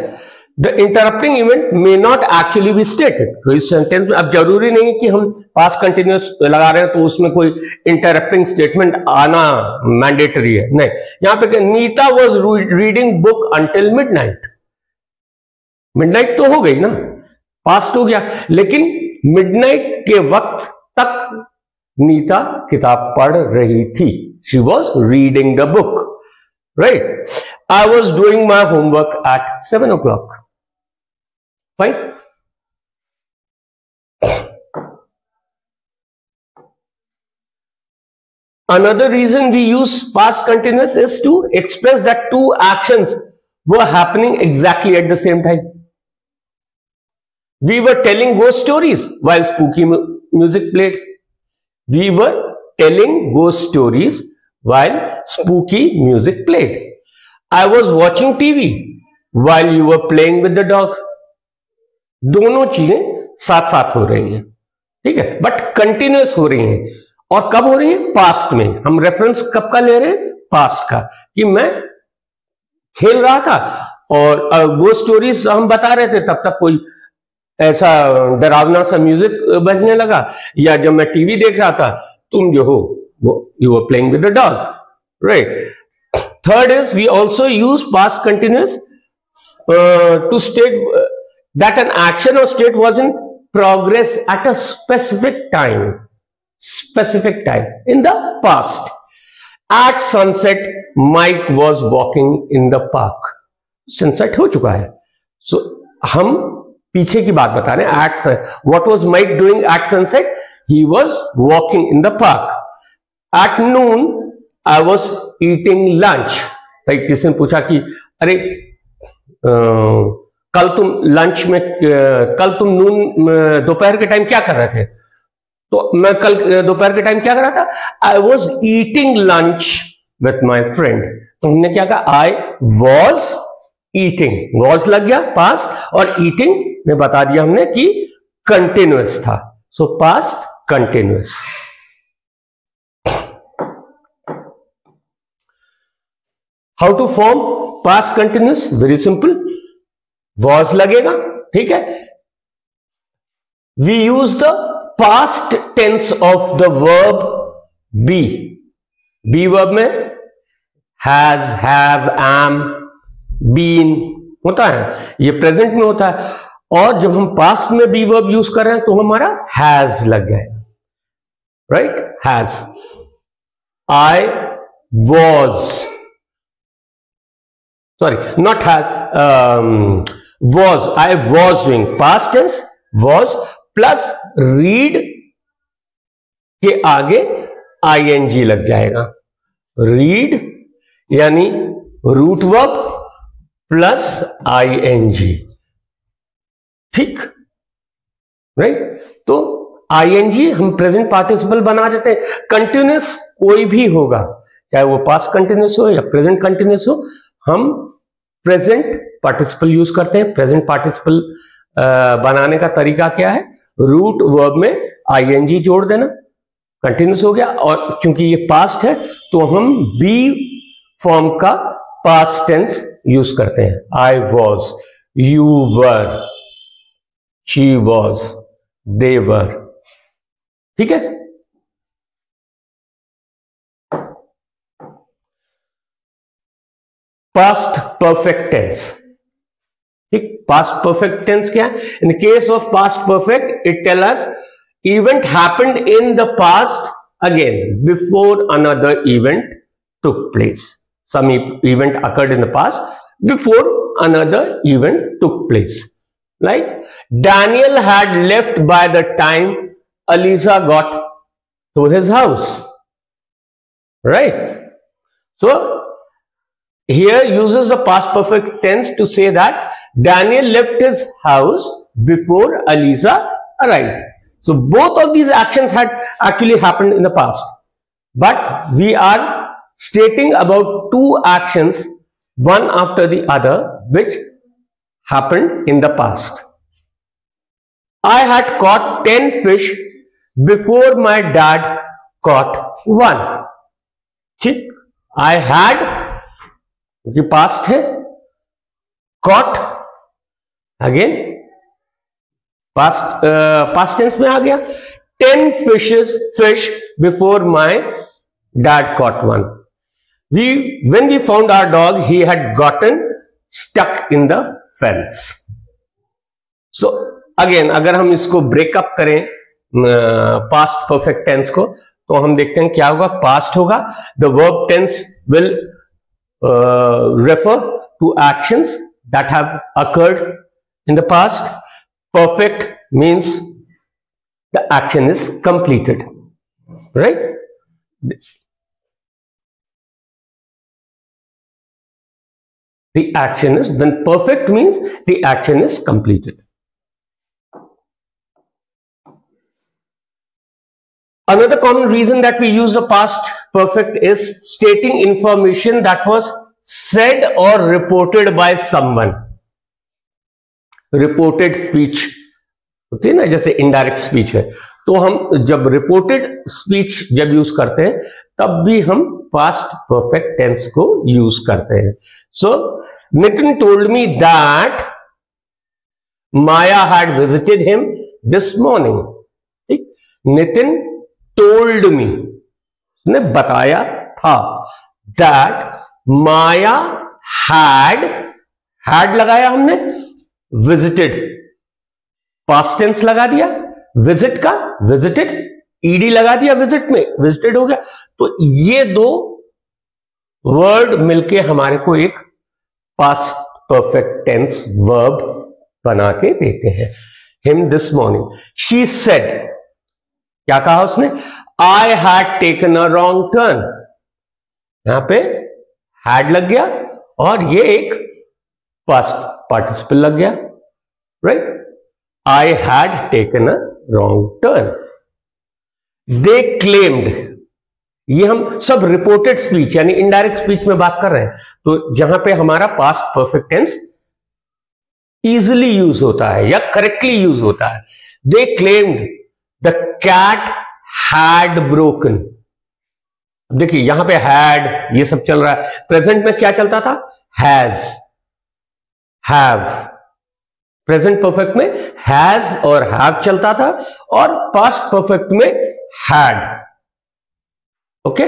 The interrupting event may not actually be stated. कोई सेंटेंस में अब जरूरी नहीं कि हम पास्ट कंटिन्यूस लगा रहे हैं तो उसमें कोई इंटरप्टिंग स्टेटमेंट आना मैंडेटरी है. नहीं, यहां पे Neeta was reading book until midnight. Midnight तो हो गई ना, पास्ट हो गया, लेकिन मिडनाइट के वक्त तक नीता किताब पढ़ रही थी. She was reading the book. Right? I was doing my homework at 7 o'clock. Fine. Another reason we use past continuous is to express that two actions were happening exactly at the same time. We were telling ghost stories while spooky music played. We were telling ghost stories while spooky music played. I was watching TV while you were playing with the dog. दोनों चीजें साथ साथ हो रही हैं, ठीक है, but continuous हो रही हैं. और कब हो रही है? पास्ट में. हम रेफरेंस कब का ले रहे हैं? पास्ट का. कि मैं खेल रहा था और वो स्टोरीज हम बता रहे थे, तब तक कोई ऐसा डरावना सा म्यूजिक बजने लगा, या जब मैं टीवी देख रहा था तुम जो हो वो you were playing with the dog. Right? Third is we also use past continuous to state that an action or state was in progress at a specific time in the past. At sunset, Mike was walking in the park. Sunset हो चुका है, so हम पीछे की बात बता रहे हैं. What was Mike doing at sunset? He was walking in the park. At noon, I was eating lunch. भाई किसी ने पूछा कि अरे कल तुम नून दोपहर के टाइम क्या कर रहे थे? तो मैं कल दोपहर के टाइम क्या कर रहा था? I was eating lunch with my friend. तो हमने क्या कहा? I was eating. was लग गया पास्ट, और eating में बता दिया हमने कि कंटिन्यूअस था. सो past continuous. How to form past continuous? Very simple. Was लगेगा, ठीक है. We use the past tense of the verb be. Be verb में has, have, am, been होता है. ये प्रेजेंट में होता है. और जब हम पास्ट में be verb यूज कर रहे हैं तो हमारा has लग जाएगा. Right? has. I was. Sorry, not has, was. I was doing. Past tense was plus read के आगे ing लग जाएगा. read यानी रूट वर्ब प्लस ing. ठीक? राइट? तो ing हम प्रेजेंट पार्टिसिपल बना देते हैं. कंटिन्यूस कोई भी होगा, चाहे वो पास्ट कंटिन्यूस हो या प्रेजेंट कंटिन्यूस हो, हम प्रेजेंट पार्टिसिपल यूज करते हैं. प्रेजेंट पार्टिसिपल बनाने का तरीका क्या है? रूट वर्ब में ing जोड़ देना, कंटिन्यूस हो गया. और क्योंकि ये पास्ट है तो हम बी फॉर्म का पास्ट टेंस यूज करते हैं. I was, you were, she was, they were. ठीक है? Past perfect tense. ठीक? पास्ट परफेक्ट टेंस क्या है? In the case of past perfect it tell us event happened in the past again before another event took place. some event occurred in the past before another event took place. Like Daniel had left by the time Eliza got to his house, right? So here uses the past perfect tense to say that Daniel left his house before Eliza arrived. So both of these actions had actually happened in the past, but we are stating about two actions, one after the other, which happened in the past. I had caught 10 fish before my dad caught one. ठीक, I had, क्योंकि past है, caught, again past tense में आ गया, 10 fish before my dad caught one. When we found our dog, he had gotten stuck in the fence. So again, अगर हम इसको breakup करें past perfect tense को, तो हम देखते हैं क्या होगा. पास्ट होगा, the verb tense will refer to actions that have occurred in the past. Perfect means the action is completed, right? The action is, when perfect means the action is completed. Another common reason that we use the past perfect is stating information that was said or reported by someone. Reported speech होती है ना, जैसे indirect speech है, तो हम जब reported speech जब use करते हैं तब भी हम पास्ट परफेक्ट टेंस को यूज करते हैं. So Nitin told me that Maya had visited him this morning. ठीक, नितिन टोल्ड मी ने बताया था, दैट माया हैड लगाया हमने, विजिटेड पास्ट टेंस लगा दिया, विजिट का विजिटेड, ईडी लगा दिया विजिट में, विजिटेड हो गया. तो ये दो वर्ड मिलके हमारे को एक पास्ट परफेक्ट टेंस वर्ब बना के देते हैं. Him this morning, she said, क्या कहा उसने, आई had taken a wrong turn. यहां पे हैड लग गया और ये एक पास्ट पार्टिसिपल लग गया, right. I had taken a wrong turn. They claimed, ये हम सब रिपोर्टेड स्पीच यानी इनडायरेक्ट स्पीच में बात कर रहे हैं, तो जहां पे हमारा past perfect tense easily use होता है या करेक्टली यूज होता है. They claimed the cat had broken. देखिए यहां पे हैड ये सब चल रहा है, प्रेजेंट में क्या चलता था, हैज, हैव. प्रेजेंट परफेक्ट में हैज और हैव चलता था और पास्ट परफेक्ट में had. Okay,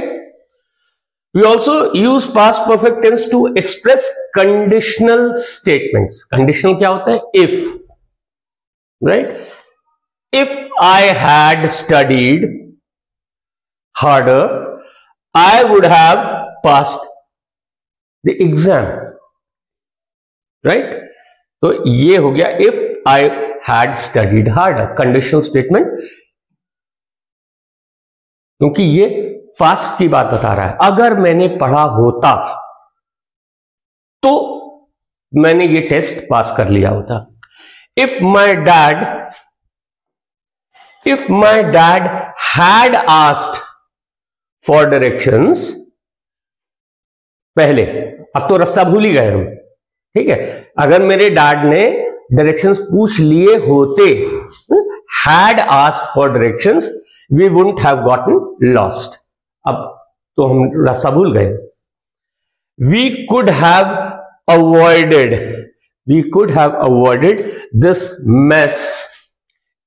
we also use past perfect tense to express conditional statements. Conditional क्या होता है, if, right. If I had studied harder I would have passed the exam, right? तो ये हो गया if I had studied harder, conditional statement, क्योंकि ये past की बात बता रहा है. अगर मैंने पढ़ा होता तो मैंने ये टेस्ट पास कर लिया होता. If my dad had asked for directions, पहले, अब तो रास्ता भूल ही गए हम, ठीक है. अगर मेरे डैड ने डायरेक्शंस पूछ लिए होते, had asked for directions, we wouldn't have gotten lost. अब तो हम रास्ता भूल गए. We could have avoided this mess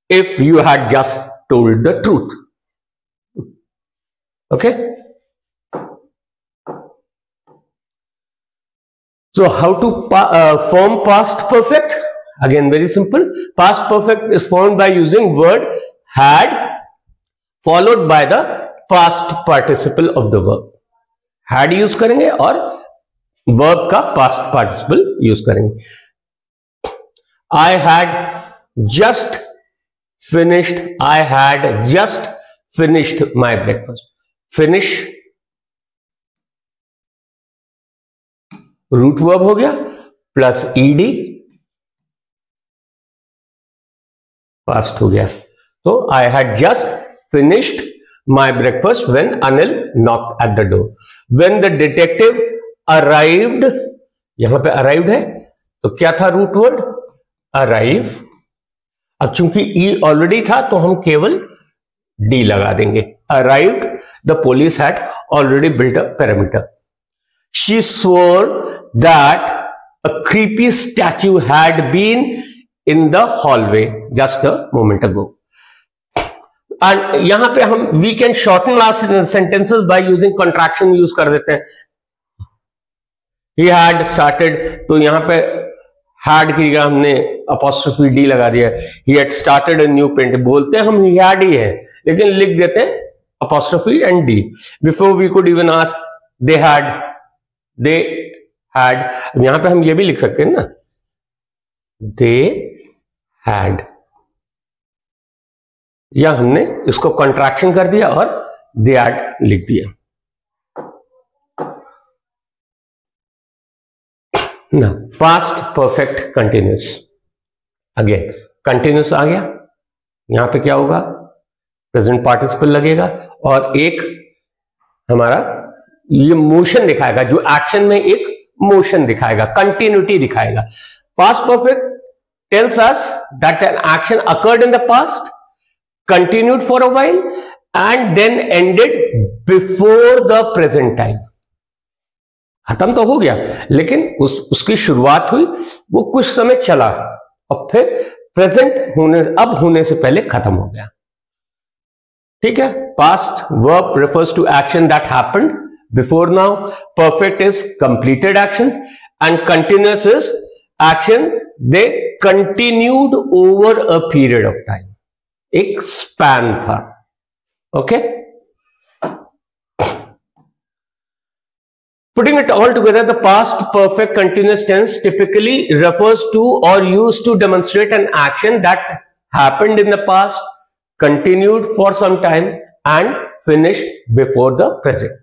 if you had just told the truth. Okay, so how to form past perfect? Again, very simple. Past perfect is formed by using word had followed by the past participle of the verb. Had use करेंगे और verb का past participle use करेंगे. I had just finished my breakfast. Finish root verb हो गया plus ed past हो गया. तो I had just finished my breakfast when Anil knocked at the door. When the detective arrived, यहां पे arrived है तो क्या था रूट वर्ड? अराइव. अब चूंकि ई ऑलरेडी था तो हम केवल डी लगा देंगे. Arrived, the police had already built a perimeter. She swore that a creepy statue had been in the hallway just a moment ago. And यहां पे हम we can shorten last sentences by using contraction use कर देते हैं. He had started, तो यहां पे had की जगह हमने apostrophe d लगा दिया. He had started a new painting. बोलते हैं हम he had ही है लेकिन लिख देते हैं apostrophe and d. Before we could even ask, they had. यहां पे हम ये भी लिख सकते हैं ना, they had, या हमने इसको कॉन्ट्रैक्शन कर दिया और they had लिख दिया ना. Past perfect continuous. Again continuous आ गया. यहां पे क्या होगा? प्रेजेंट पार्टिसिपल लगेगा और एक हमारा ये मोशन दिखाएगा, जो एक्शन में एक मोशन दिखाएगा, कंटिन्यूटी दिखाएगा. Past perfect tells us that an action occurred in the past, continued for a while and then ended before the present time. खत्म तो हो गया लेकिन उसकी शुरुआत हुई, वो कुछ समय चला और फिर प्रेजेंट होने से पहले खत्म हो गया. ठीक है. Past verb refers to action that happened before now. Perfect is completed actions and continuous is action they continued over a period of time. एक span था. Okay. Putting it all together, the past perfect continuous tense typically refers to or used to demonstrate an action that happened in the past, continued for some time and finished before the present.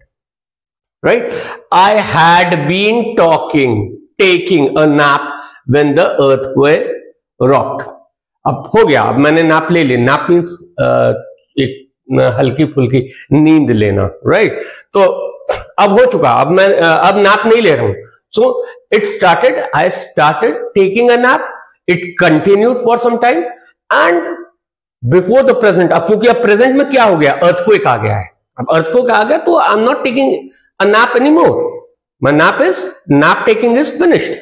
Right? I had been taking a nap when the earthquake rocked. अब हो गया, अब मैंने nap ले ली. Nap means एक हल्की फुल्की नींद लेना. राइट? तो अब हो चुका, अब मैं अब नैप नहीं ले रहा हूं. So it started, I started taking a nap, it continued for some time and before the present. अब क्योंकि अब प्रेजेंट में क्या हो गया? अर्थक्वेक आ गया है. अब अर्थक्वेक आ गया तो I am not taking a nap anymore. My nap taking is finished.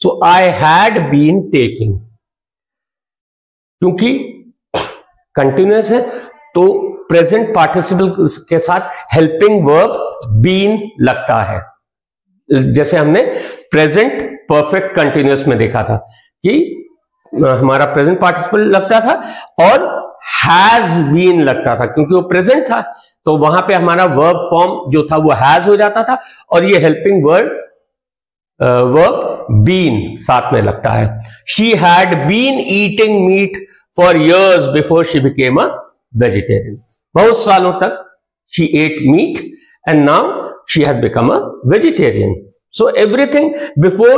So I had been taking, क्योंकि कंटिन्यूअस है तो प्रेजेंट पार्टिसिपल के साथ हेल्पिंग वर्ब बीन लगता है. जैसे हमने प्रेजेंट परफेक्ट कंटिन्यूअस में देखा था कि हमारा प्रेजेंट पार्टिसिपल लगता था और हैज बीन लगता था, क्योंकि वो प्रेजेंट था तो वहां पे हमारा वर्ब फॉर्म जो था वो हैज हो जाता था और ये हेल्पिंग वर्ब बीन साथ में लगता है. She had been eating meat for years before she became a vegetarian. बहुत सालों तक she ate meat and now she has become a vegetarian. So everything before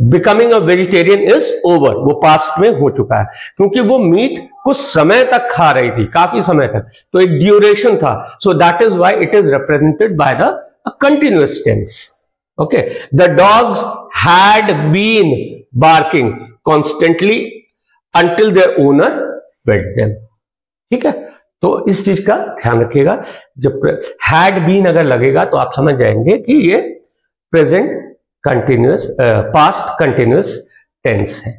becoming a vegetarian is over. वो past में हो चुका है क्योंकि वो मीट कुछ समय तक खा रही थी, काफी समय तक, तो एक ड्यूरेशन था. So that is why it is represented by the continuous tense. Okay. The dogs had been barking constantly until their owner fed them. ठीक है. तो इस चीज का ध्यान रखिएगा. जब हैड बीन अगर लगेगा तो आप समझ जाएंगे कि ये present continuous past continuous tense है.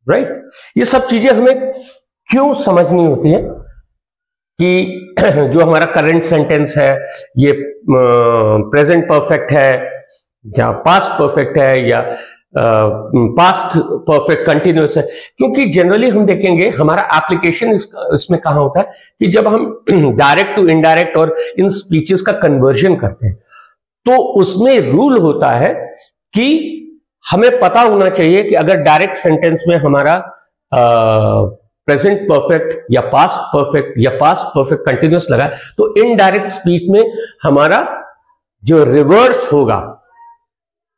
राइट? ये सब चीजें हमें क्यों समझनी होती है कि जो हमारा करंट सेंटेंस है ये प्रेजेंट परफेक्ट है या पास्ट परफेक्ट है या पास्ट परफेक्ट कंटिन्यूअस है. क्योंकि जनरली हम देखेंगे हमारा एप्लीकेशन इसमें कहां होता है कि जब हम डायरेक्ट टू इनडायरेक्ट और इन स्पीचेस का कन्वर्जन करते हैं तो उसमें रूल होता है कि हमें पता होना चाहिए कि अगर डायरेक्ट सेंटेंस में हमारा प्रेजेंट परफेक्ट या पास्ट परफेक्ट कंटिन्यूअस लगा तो इनडायरेक्ट स्पीच में हमारा जो रिवर्स होगा,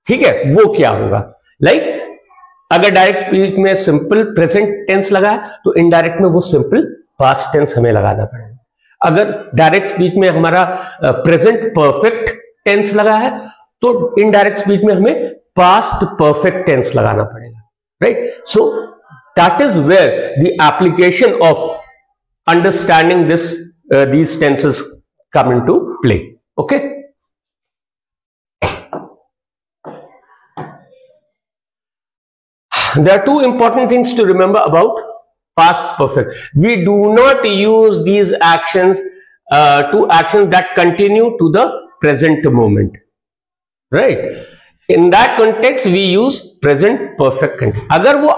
ठीक है, वो क्या होगा। लाइक अगर डायरेक्ट स्पीच में सिंपल प्रेजेंट टेंस लगा है तो इनडायरेक्ट में वो सिंपल पास्ट टेंस हमें लगाना पड़ेगा। अगर डायरेक्ट स्पीच में हमारा प्रेजेंट परफेक्ट टेंस लगा है तो इनडायरेक्ट स्पीच में हमें पास्ट परफेक्ट टेंस लगाना पड़ेगा, right. So that is where the application of understanding these tenses come into play. Okay. There are two important things to remember about past perfect. We do not use these actions to actions that continue to the present moment, right? In that context we use present perfect continuous. अगर वो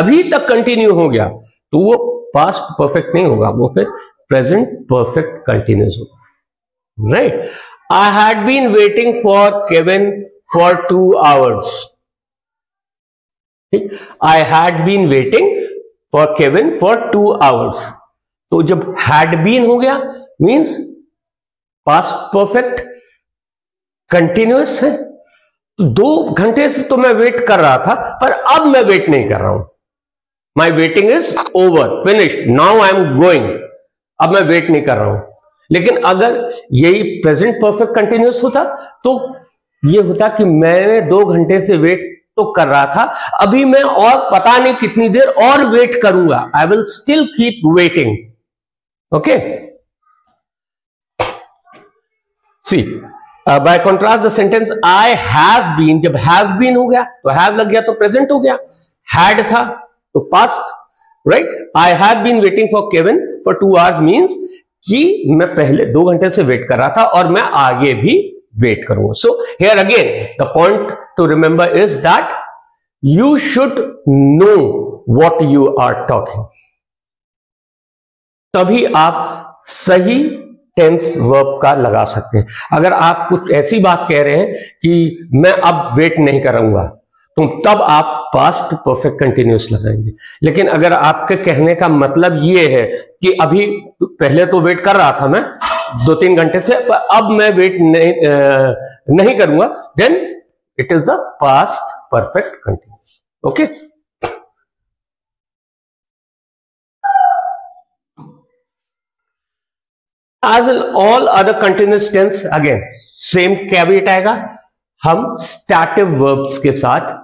अभी तक continue हो गया तो वो past perfect नहीं होगा, वो फिर प्रेजेंट परफेक्ट कंटिन्यूस होगा, right. I had been waiting for Kevin for 2 hours. ठीक, I had been waiting for Kevin for 2 hours. तो जब हैड बीन हो गया मीन्स पास्ट परफेक्ट कंटिन्यूअस है। तो 2 घंटे से तो मैं वेट कर रहा था, पर अब मैं वेट नहीं कर रहा हूं। My waiting is over, finished, now I am going. अब मैं वेट नहीं कर रहा हूं। लेकिन अगर यही प्रेजेंट परफेक्ट कंटिन्यूअस होता तो ये होता कि मैंने 2 घंटे से वेट तो कर रहा था, अभी मैं और पता नहीं कितनी देर और वेट करूंगा। I will still keep waiting. Okay, see by contrast the sentence I have been, जब हैव बीन हो गया तो हैव लग गया तो प्रेजेंट हो गया, हैड था तो past, right. I have been waiting for Kevin for 2 hours means कि मैं पहले 2 घंटे से वेट कर रहा था और मैं आगे भी वेट करूंगा। So here again the point to remember is that you should know what you are talking, तभी आप सही टेंस वर्ब का लगा सकते हैं। अगर आप कुछ ऐसी बात कह रहे हैं कि मैं अब वेट नहीं करूंगा तो तब आप पास्ट परफेक्ट कंटिन्यूअस लगाएंगे। लेकिन अगर आपके कहने का मतलब ये है कि अभी पहले तो वेट कर रहा था मैं 2-3 घंटे से, पर अब मैं वेट नहीं करूंगा, then it is the past perfect continuous. Okay, as all other continuous tense again same caveat आएगा, हम स्टैटिव वर्ब्स के साथ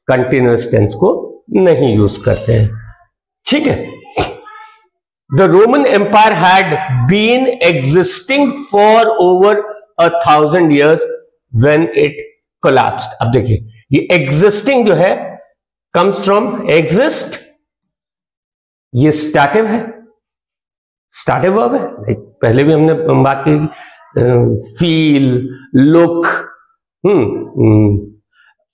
कंटिन्यूअस टेंस को नहीं यूज करते हैं, ठीक है। The Roman empire had been existing for over 1000 years when it collapsed. अब देखिए ये एग्जिस्टिंग जो है कम्स फ्रॉम एग्जिस्ट, ये स्टैटिव है, स्टैटिव वर्ब है। पहले भी हमने बात की, feel, look,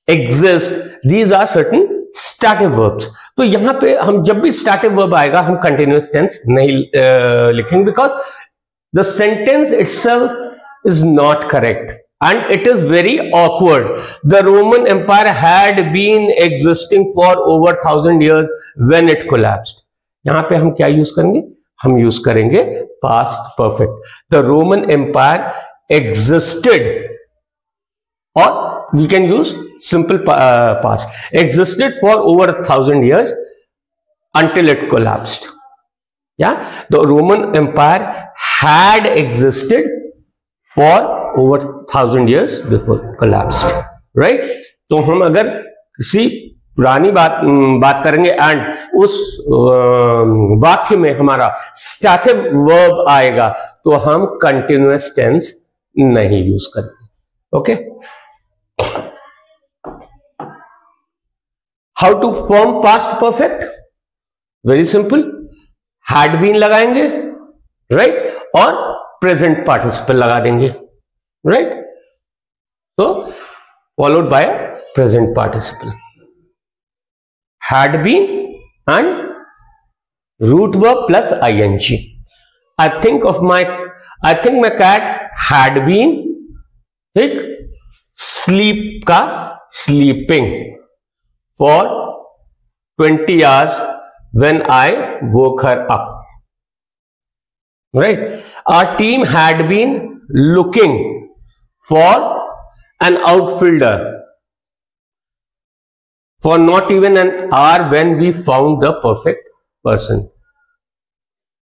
exist, these are certain stative verbs. तो यहां पे हम जब भी स्टैटिव वर्ब आएगा हम कंटिन्यूअस टेंस नहीं लिखेंगे, because the sentence itself is not correct and it is very awkward. The Roman Empire had been existing for over 1000 years when it collapsed. यहां पे हम क्या यूज करेंगे, हम यूज करेंगे past perfect. The Roman empire existed, और we can use simple past, existed for over 1000 years until it collapsed. Yeah, the Roman Empire had existed for over 1000 years before collapsed, right? तो हम अगर किसी पुरानी बात करेंगे and उस वाक्य में हमारा स्टैटिव वर्ब आएगा तो हम कंटिन्यूअस टेंस नहीं यूज करते। Okay, how to form past perfect? Very simple, had been लगाएंगे, राइट, और प्रेजेंट पार्टिसिपल लगा देंगे, राइट। तो followed by present participle, had been and root verb plus ing. I think my cat had been ठीक, sleep का sleeping for 20 hours when I woke her up. Right? Our team had been looking for an outfielder for not even an hour when we found the perfect person.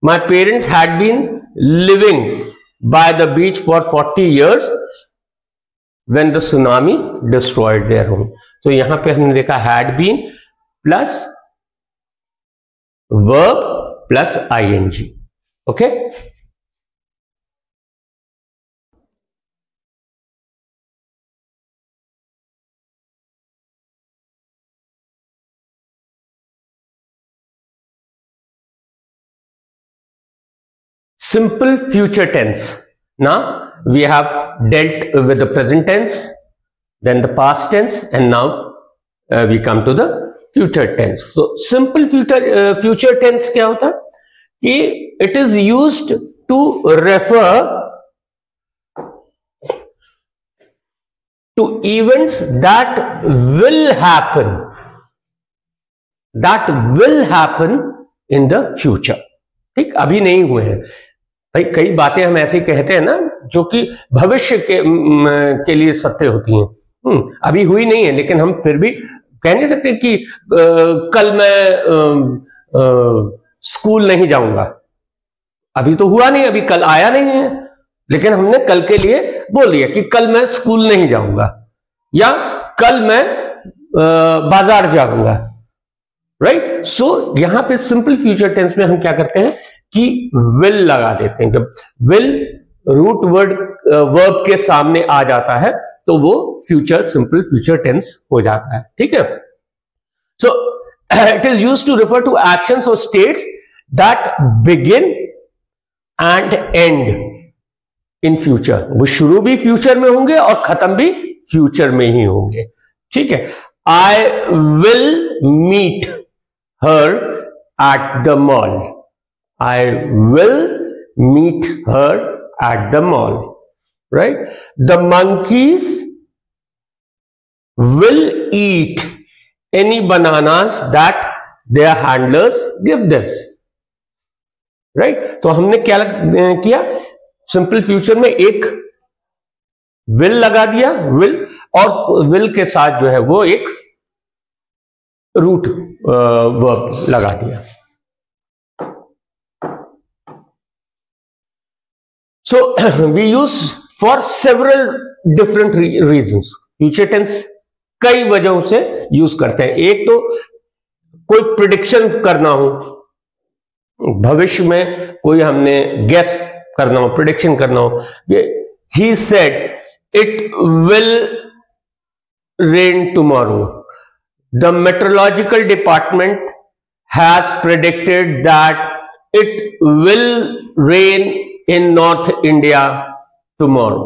My parents had been living by the beach for 40 years when the tsunami destroyed their home. तो यहां पे हमने देखा had been plus verb plus ing. Okay? Simple future tense. Now we have dealt with the present tense, then the past tense, and now we come to the future tense. So simple future tense क्या होता है कि it is used to refer to events that will happen in the future. ठीक, अभी नहीं हुए हैं भाई। कई बातें हम ऐसे कहते हैं ना जो कि भविष्य के लिए सत्य होती हैं। अभी हुई नहीं है, लेकिन हम फिर भी कह नहीं सकते कि कल मैं स्कूल नहीं जाऊंगा। अभी तो हुआ नहीं, अभी कल आया नहीं है, लेकिन हमने कल के लिए बोल दिया कि कल मैं स्कूल नहीं जाऊंगा या कल मैं बाजार जाऊंगा। राइट? सो यहां पे सिंपल फ्यूचर टेंस में हम क्या करते हैं कि विल लगा देते हैं। जब विल रूट वर्ब के सामने आ जाता है तो वो सिंपल फ्यूचर टेंस हो जाता है। ठीक है? So it is used to refer to actions और states that begin and end in future. वो शुरू भी फ्यूचर में होंगे और खत्म भी फ्यूचर में ही होंगे। ठीक है? I will meet her at the mall. I will meet her at the mall. Right? The monkeys will eat any bananas that their handlers give them. Right? तो हमने क्या किया? सिंपल फ्यूचर में एक will लगा दिया, will, और will के साथ जो है वो एक रूट वर्ब लगा दिया। So we use for several different reasons. Future tense कई वजहों से यूज करते हैं। एक तो कोई प्रिडिक्शन करना हो, भविष्य में कोई हमने गेस करना हो, प्रिडिक्शन करना हो। He said it will rain tomorrow. The meteorological department has predicted that it will rain in North India tomorrow.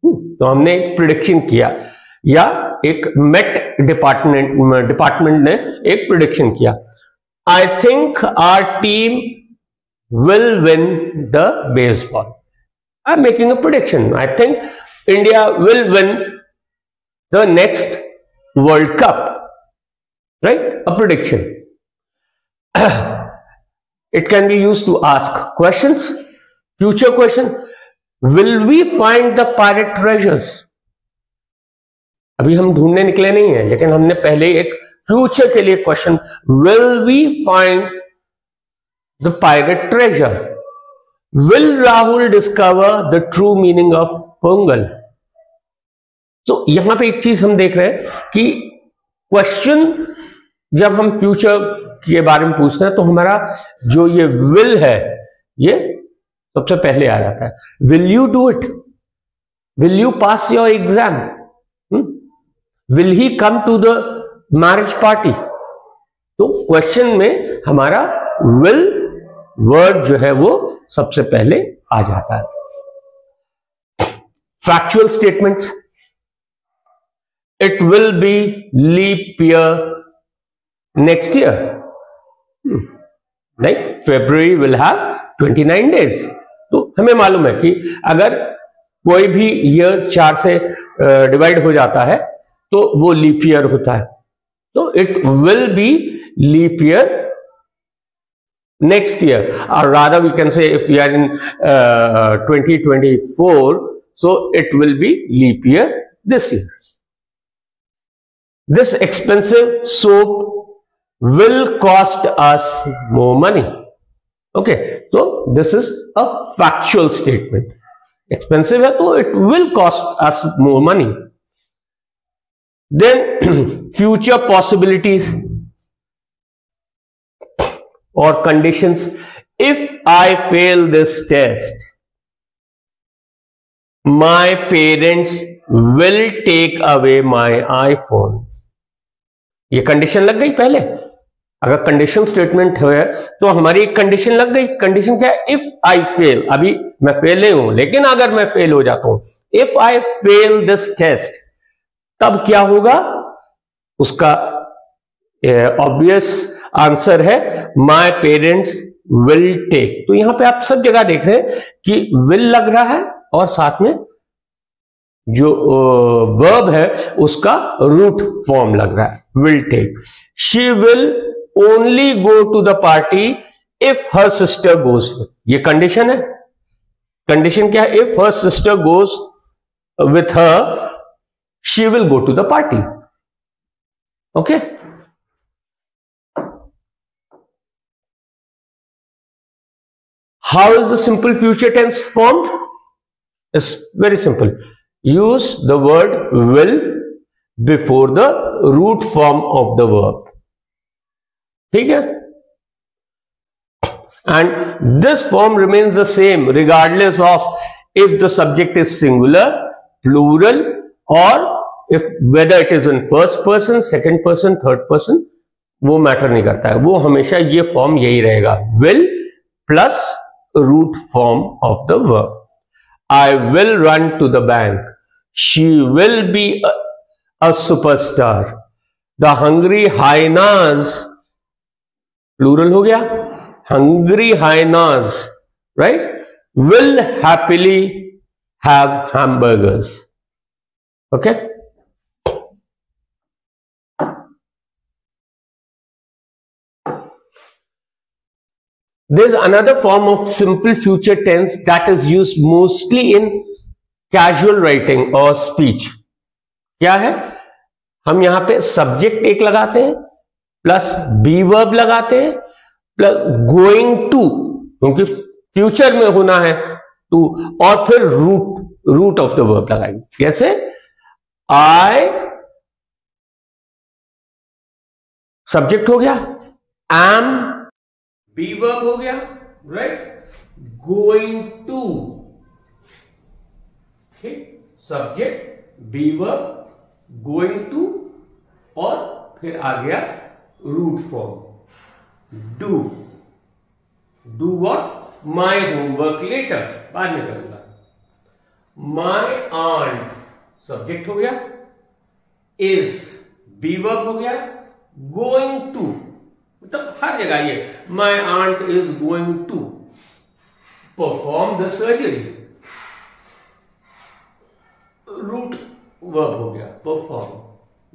तो हमने एक प्रिडिक्शन किया या एक मेट डिपार्टमेंट ने एक प्रिडिक्शन किया। I think our team will win the baseball. I'm making a prediction. I think India will win the next World Cup. Right? A prediction. It can be used to ask questions. Future question. Will we find the pirate treasures? अभी हम ढूंढने निकले नहीं हैं, लेकिन हमने पहले एक फ्यूचर के लिए question, will we find the pirate treasure? Will Rahul discover the true meaning of Pongal? तो यहां पे एक चीज हम देख रहे हैं कि क्वेश्चन जब हम फ्यूचर के बारे में पूछते हैं तो हमारा जो ये विल है ये सबसे पहले आ जाता है। Will you do it? Will you pass your exam? Will he come to the marriage party? तो क्वेश्चन में हमारा विल वर्ड जो है वो सबसे पहले आ जाता है। Factual statements, it will be leap year next year. Like February will have 29 days. तो हमें मालूम है कि अगर कोई भी ईयर 4 से डिवाइड हो जाता है तो वो लीप ईयर होता है, तो it will be leap year next year, or rather we can say if we are in 2024, so it will be leap year this year. This expensive soap will cost us more money. Okay, so this is a factual statement. Expensive है तो it will cost us more money. Then future possibilities or conditions. If I fail this test, my parents will take away my iPhone. ये condition लग गई पहले। अगर condition statement है तो हमारी एक कंडीशन लग गई। कंडीशन क्या है? इफ आई फेल, अभी मैं फेल नहीं हूं, लेकिन अगर मैं फेल हो जाता हूं, if I fail this test, तब क्या होगा? उसका ऑब्वियस आंसर है माय पेरेंट्स विल टेक। तो यहां पे आप सब जगह देख रहे हैं कि विल लग रहा है और साथ में जो वर्ब है उसका रूट फॉर्म लग रहा है, will take. She will only go to the party if her sister goes. ये कंडीशन है। कंडीशन क्या है? If her sister goes with her, she will go to the party. Okay, how is the simple future tense formed? It's very simple. Use the word will before the root form of the verb. ठीक है? And this form remains the same regardless of if the subject is singular, plural, or if whether it is in first person, second person, third person, वो matter नहीं करता है। वो हमेशा ये form यही रहेगा, will plus root form of the verb. I will run to the bank. She will be a superstar. The hungry hyenas, plural हो गया, hungry hyenas, right, will happily have hamburgers. Okay. There's another form of simple future tense that is used mostly in casual writing or speech. क्या है? हम यहां पे subject एक लगाते हैं, प्लस बी वर्ब लगाते हैं, प्लस गोइंग टू, क्योंकि फ्यूचर में होना है टू, और फिर रूट ऑफ द वर्ब लगाएंगे। जैसे आई, सब्जेक्ट हो गया, एम बी वर्ब हो गया, राइट, गोइंग टू, ठीक, subject B verb going to, और फिर आ गया root form do. Do what? My homework later, बाद में करूंगा। माई आंट, सब्जेक्ट हो गया, इज बी वर्ब हो गया, गोइंग टू, मतलब हर जगह ये my aunt is going to perform the surgery, root verb हो गया परफॉर्म,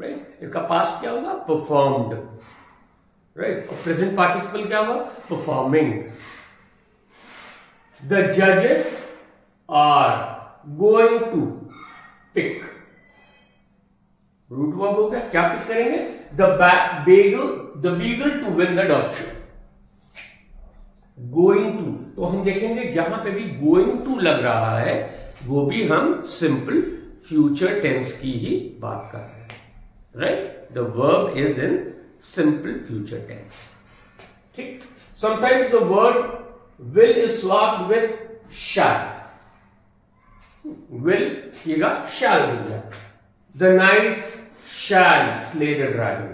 राइट। इसका पास्ट क्या होगा? Performed, right. और प्रेजेंट पार्टिसिपल क्या होगा? परफॉर्मिंग। द जजेस are going to pick, root verb हो गया, क्या पिक करेंगे? The beagle to win the dog show, going to. तो हम देखेंगे जहां पे भी गोइंग टू लग रहा है वो भी हम सिंपल फ्यूचर टेंस की ही बात कर रहे हैं, right. The verb is in simple future tense, ठीक। Sometimes the word will is swapped with shall, will कीगा शैल हो गया। The knights shall slay the dragon,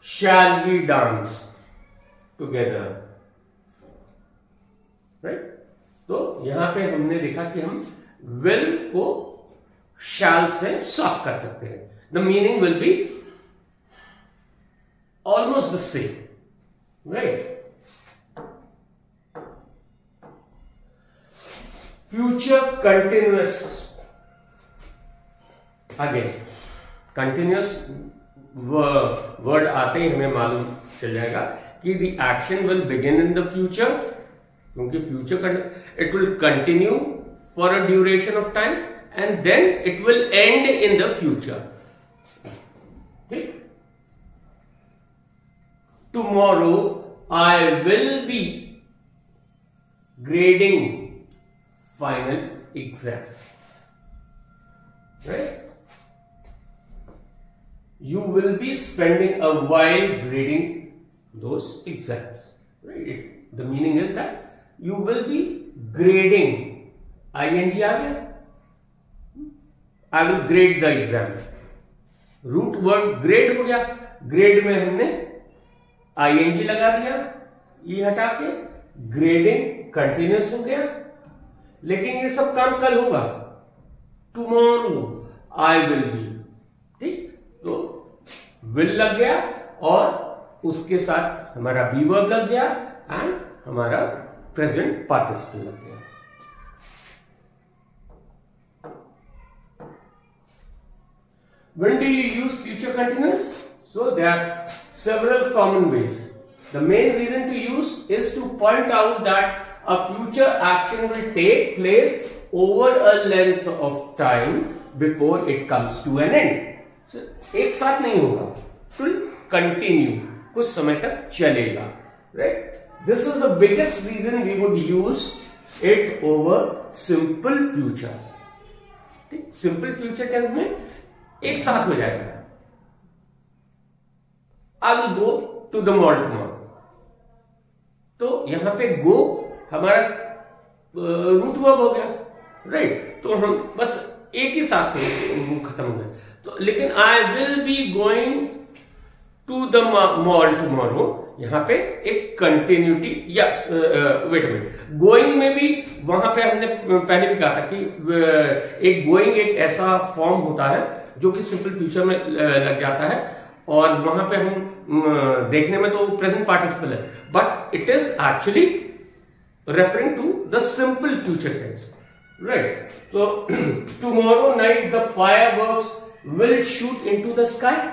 shall we dance together, right? तो यहां पे हमने देखा कि हम will को shall से swap कर सकते हैं। The meaning will be almost the same, right? Future continuous, again continuous word आते ही हमें मालूम चल जाएगा कि the action will begin in the future, क्योंकि future it will continue for a duration of time and then it will end in the future. ठीक, tomorrow I will be grading final exam, right? You will be spending a while grading those exams, right? The meaning is that you will be grading, ing आ गया, I will grade the exam, root word grade हो गया, grade में हमने ing लगा दिया, ये हटा के ग्रेडिंग कंटिन्यूस हो गया। लेकिन ये सब काम कल होगा, टुमारो आई विल बी। ठीक, तो विल लग गया और उसके साथ हमारा बी वर्ब लग गया एंड हमारा प्रेजेंट पार्टिसिपल लग गया। When do you use future continuous? So there are several common ways. The main reason to use is to point out that a future action will take place over a length of time before it comes to an end. So, एक साथ नहीं होगा, it will continue, कुछ समय तक चलेगा, right? This is the biggest reason we would use it over simple future. Simple future tense में एक साथ हो जाएगा। I will go to the mall tomorrow. तो यहां पे गो हमारा रूट वर्ब हो गया, राइट? तो हम बस एक ही साथ खत्म हो गया। तो लेकिन I will be going to the mall tomorrow, यहां पे एक कंटिन्यूटी या वेट मिनट, गोइंग में भी वहां पे हमने पहले भी कहा था कि एक गोइंग एक ऐसा फॉर्म होता है जो कि सिंपल फ्यूचर में लग जाता है और वहां पे हम देखने में तो प्रेजेंट पार्टिसिपल है, but it is actually referring to the simple future tense, right? तो tomorrow night the fireworks will shoot into the sky,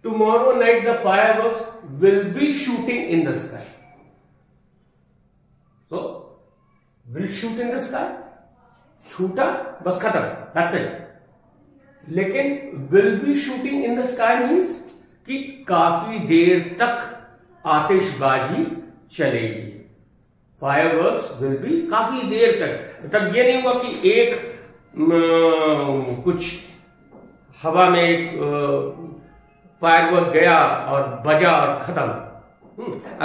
tomorrow night the fireworks will be shooting in the sky. So will shoot in the sky, छूटा बस खत्म, that's it. लेकिन will be shooting in the sky means कि काफी देर तक आतिशबाजी चलेगी। फायरवर्क्स विल बी काफी देर तक, मतलब ये नहीं हुआ कि एक कुछ हवा में एक फायरवर्क गया और बजा और खत्म।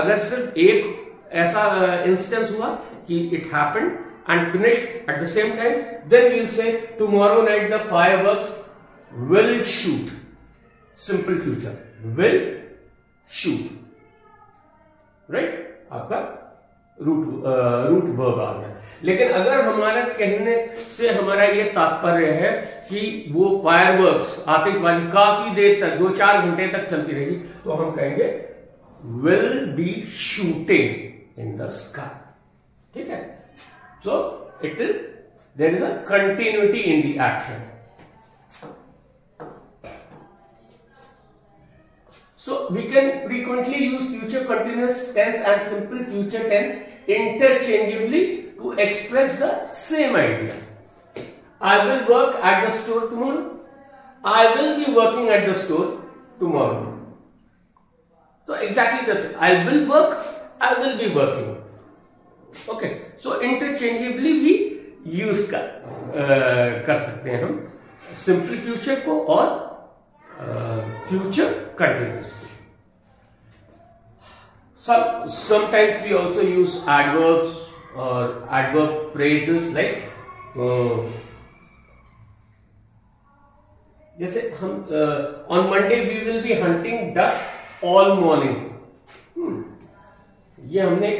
अगर सिर्फ एक ऐसा इंस्टेंस हुआ कि it happened and finished at the same time, then we'll say tomorrow night the fireworks will shoot. Simple future, will shoot, right? आपका रूट वर्ब आ गया। लेकिन अगर हमारा कहने से हमारा ये तात्पर्य है कि वो फायरवर्क्स आतिशबाजी काफी देर तक 2-4 घंटे तक चलती रहेगी, तो हम कहेंगे will be shooting in the sky। ठीक है? So there is a continuity in the action. So we can frequently use future continuous tense and simple future tense interchangeably to express the same idea. I will work at the store tomorrow. I will be working at the store tomorrow. So exactly the same. I will work, I will be working. Okay, so interchangeably भी use कर सकते हैं हम simple future को और future continuous. Sometimes we also use adverbs or adverb phrases like जैसे हम on Monday we will be hunting ducks all morning। ये हमने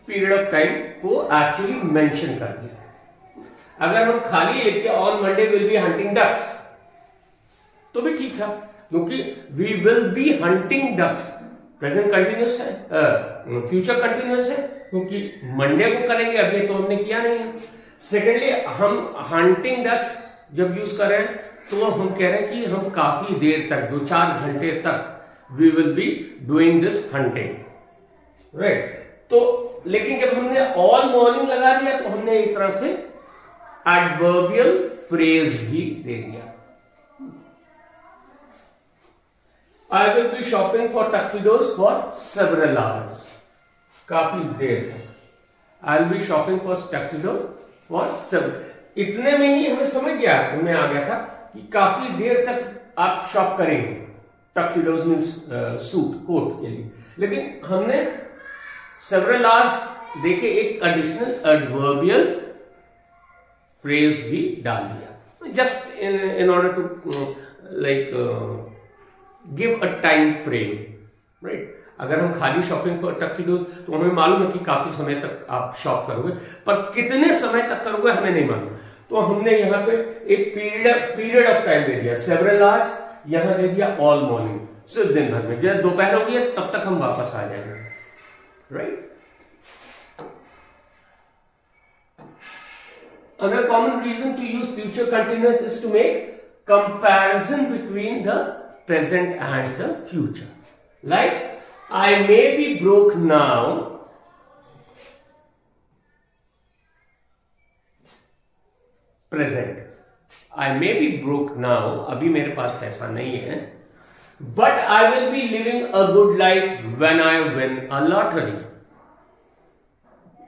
पीरियड ऑफ टाइम को एक्चुअली मेंशन कर दिया। अगर हम खाली लिख के on Monday will be hunting ducks तो भी ठीक था, क्योंकि we will be hunting ducks present continuous है, फ्यूचर कंटिन्यूस है, क्योंकि मंडे को करेंगे, अभी तो हमने किया नहीं है। सेकेंडली हम हंटिंग डक्स जब यूज कर रहे हैं तो हम कह रहे हैं कि हम काफी देर तक 2-4 घंटे तक we will be doing this hunting, right. तो लेकिन जब हमने ऑल मॉर्निंग लगा दिया तो हमने एक तरह से एडवर्बियल फ्रेज भी दे दिया। I will be shopping for tuxedos for several hours, काफी देर तक। I will be shopping for tuxedo for several, इतने में ही हमें समझ गया, हमें आ गया था कि काफी देर तक आप शॉप करेंगे, टक्सिडोज मीन्स सूट कोट के लिए। लेकिन हमने सेवरल आवर्स देखे एक एडिशनल एडवर्बियल फ्रेज भी डाल दिया, just in order to like give a time frame, right. अगर हम खाली शॉपिंग फॉर टक्सिडोज तो हमें मालूम है कि काफी समय तक आप शॉप करोगे, पर कितने समय तक करोगे हमें नहीं मालूम। तो हमने यहाँ पे एक पीरियड ऑफ टाइम दे दिया, सेवरल आवर्स, यहां दे दिया ऑल मॉर्निंग, सिर्फ दिन भर में, जब दोपहर हो गया तब तक हम वापस आ जाएंगे, right. Another common reason to use future continuous is to make comparison between the present and the future. Like, I may be broke now, present. I may be broke now, अभी मेरे पास पैसा नहीं है, but I will be living a good life when I win a lottery.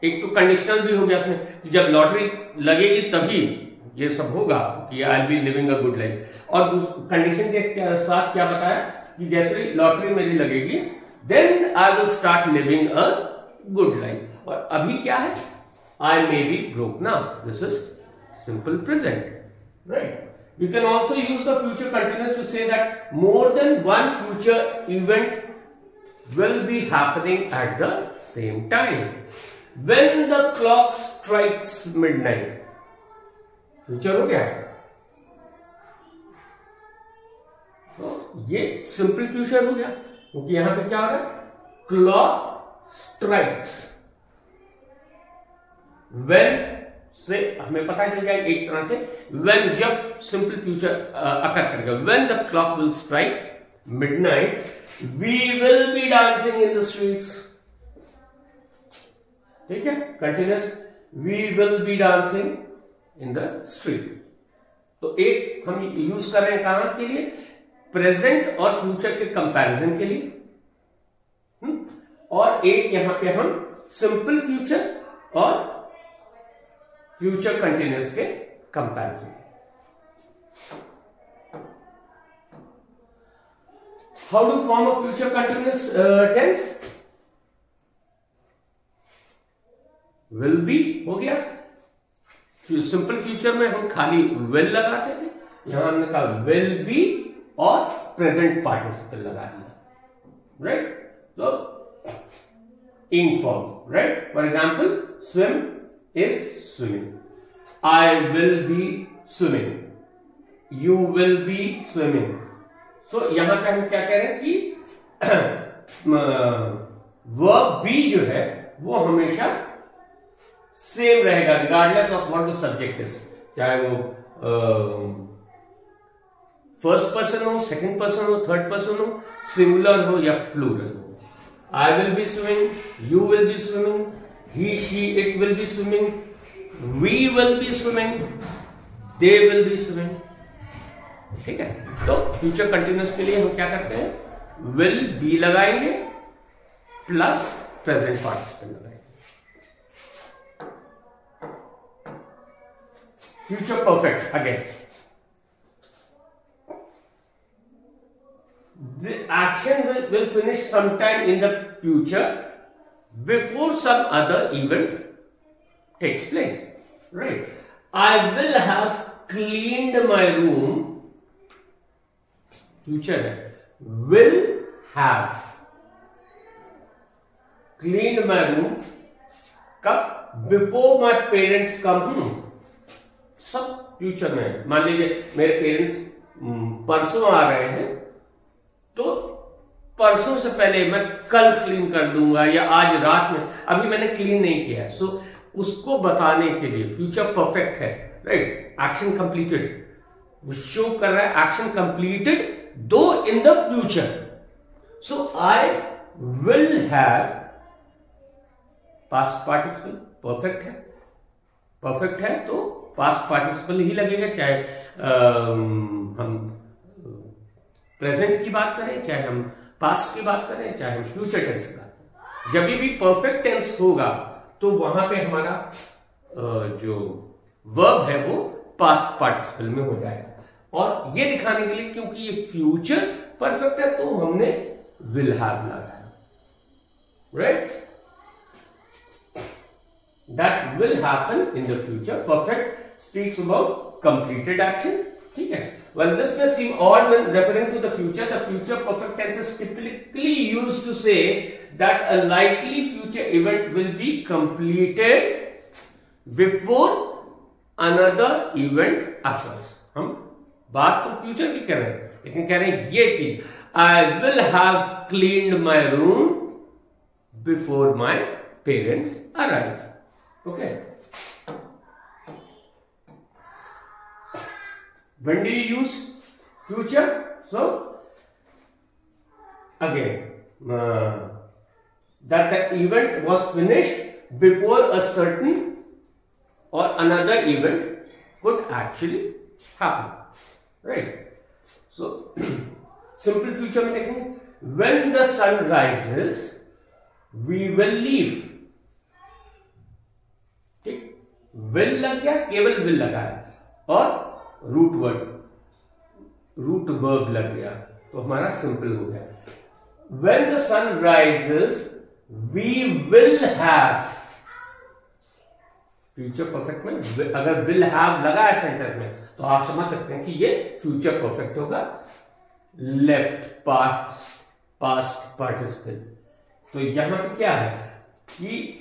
एक तो conditional भी हो गया उसमें, जब लॉटरी लगेगी तभी ये सब होगा कि I be living a good life. और कंडीशन के साथ क्या बताया कि जैसे लॉटरी मेरी लगेगी then I will start living a good life. और अभी क्या है, I may be broke now, this is simple present, right. You can also use the future continuous to say that more than one future event will be happening at the same time. When the clock strikes midnight, future हो गया है, तो ये simple future हो गया, क्योंकि यहां पे क्या हो रहा है, क्लॉक स्ट्राइक्स। when से हमें पता चल जाएगा एक तरह से, when जब सिंपल फ्यूचर अकर करेगा, when the clock will strike midnight, we will be dancing in the streets। ठीक है, continuous, we will be dancing in the street. तो एक हम यूज कर रहे हैं कहां के लिए, प्रेजेंट और फ्यूचर के कंपैरिजन के लिए, और एक यहां पे हम सिंपल फ्यूचर और फ्यूचर कंटिन्यूअस के comparison. How to form a future continuous tense, will be हो गया, सिंपल फ्यूचर में हम खाली विल लगाते थे, यहां हमने कहा विल बी और प्रेजेंट पार्टिसिपल लगा दिया, राइट। तो in form, right. For example, swim is swimming, I will be swimming, you will be swimming. तो यहां पे हम क्या कह रहे हैं कि वर्ब बी जो है वो हमेशा सेम रहेगा regardless of what the subject is, चाहे वो फर्स्ट पर्सन हो, सेकंड पर्सन हो, थर्ड पर्सन हो, सिंगुलर हो या प्लूरल हो। I will be swimming, you will be swimming, he she it will be swimming, we will be swimming, they will be swimming. ठीक है, तो फ्यूचर कंटिन्यूअस के लिए हम क्या करते हैं, विल बी लगाएंगे प्लस प्रेजेंट पार्टिसिपल लगाएंगे। Future perfect again. The action will finish sometime in the future before some other event takes place. Right. I will have cleaned my room. Future है. Will have cleaned my room. कब? Before my parents come home. सब future में। मान लीजिए मेरे parents परसों आ रहे हैं, तो परसों से पहले मैं कल क्लीन कर दूंगा या आज रात में, अभी मैंने क्लीन नहीं किया है, सो उसको बताने के लिए फ्यूचर परफेक्ट है, राइट, एक्शन कंप्लीटेड, वो शो कर रहा है एक्शन कंप्लीटेड दो इन the future. So I will have, past participle perfect है, परफेक्ट है तो पास्ट पार्टिसिपल ही लगेगा, चाहे हम प्रेजेंट की बात करें, चाहे हम पास्ट की बात करें, चाहे हम फ्यूचर टेंस की बात करें। जब भी परफेक्ट टेंस होगा तो वहां पे हमारा जो वर्ब है वो पास्ट पार्टिसिपल में हो जाएगा। और ये दिखाने के लिए क्योंकि ये फ्यूचर परफेक्ट है तो हमने विल हैव लगाया, right, that will happen in the future. Perfect speaks about completed action. ठीक है, well this may seem odd when referring to the future. The future perfect tense is typically used to say that a likely future event will be completed before another event occurs. हम बात तो future की कर रहे हैं, लेकिन कह रहे हैं ये चीज, I will have cleaned my room before my parents arrive. Okay. When do you use future? So again, that the event was finished before a certain or another event could actually happen, right? So simple future में देखेंगे, when the sun rises we will leave. ठीक, will लग गया, केवल will लगा है, और root verb लग गया तो हमारा सिंपल हो गया। When the sun rises we will have, future perfect में अगर विल हैव लगा है सेंटेंस में तो आप समझ सकते हैं कि ये फ्यूचर परफेक्ट होगा, लेफ्ट पास्ट पार्टिसिपल। तो यहां पे क्या है कि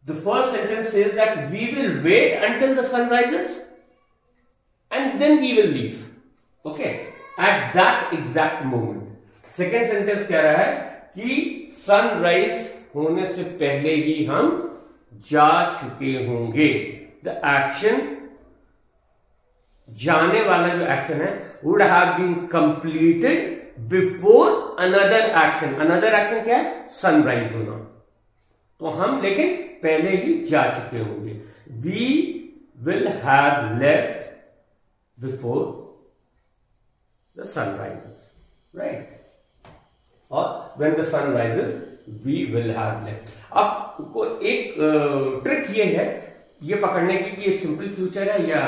the first sentence says that we will wait until the sun rises and then we will leave, okay, at that exact moment। second sentence कह रहा है कि sunrise होने से पहले ही हम जा चुके होंगे। the action, जाने वाला जो एक्शन है would have been completed before another action। another action क्या है? sunrise होना। तो हम लेकिन पहले ही जा चुके होंगे। We will have left before the sun rises, right? और when the sun rises we will have left। अब को एक ट्रिक ये है, ये पकड़ने की कि ये सिंपल फ्यूचर है या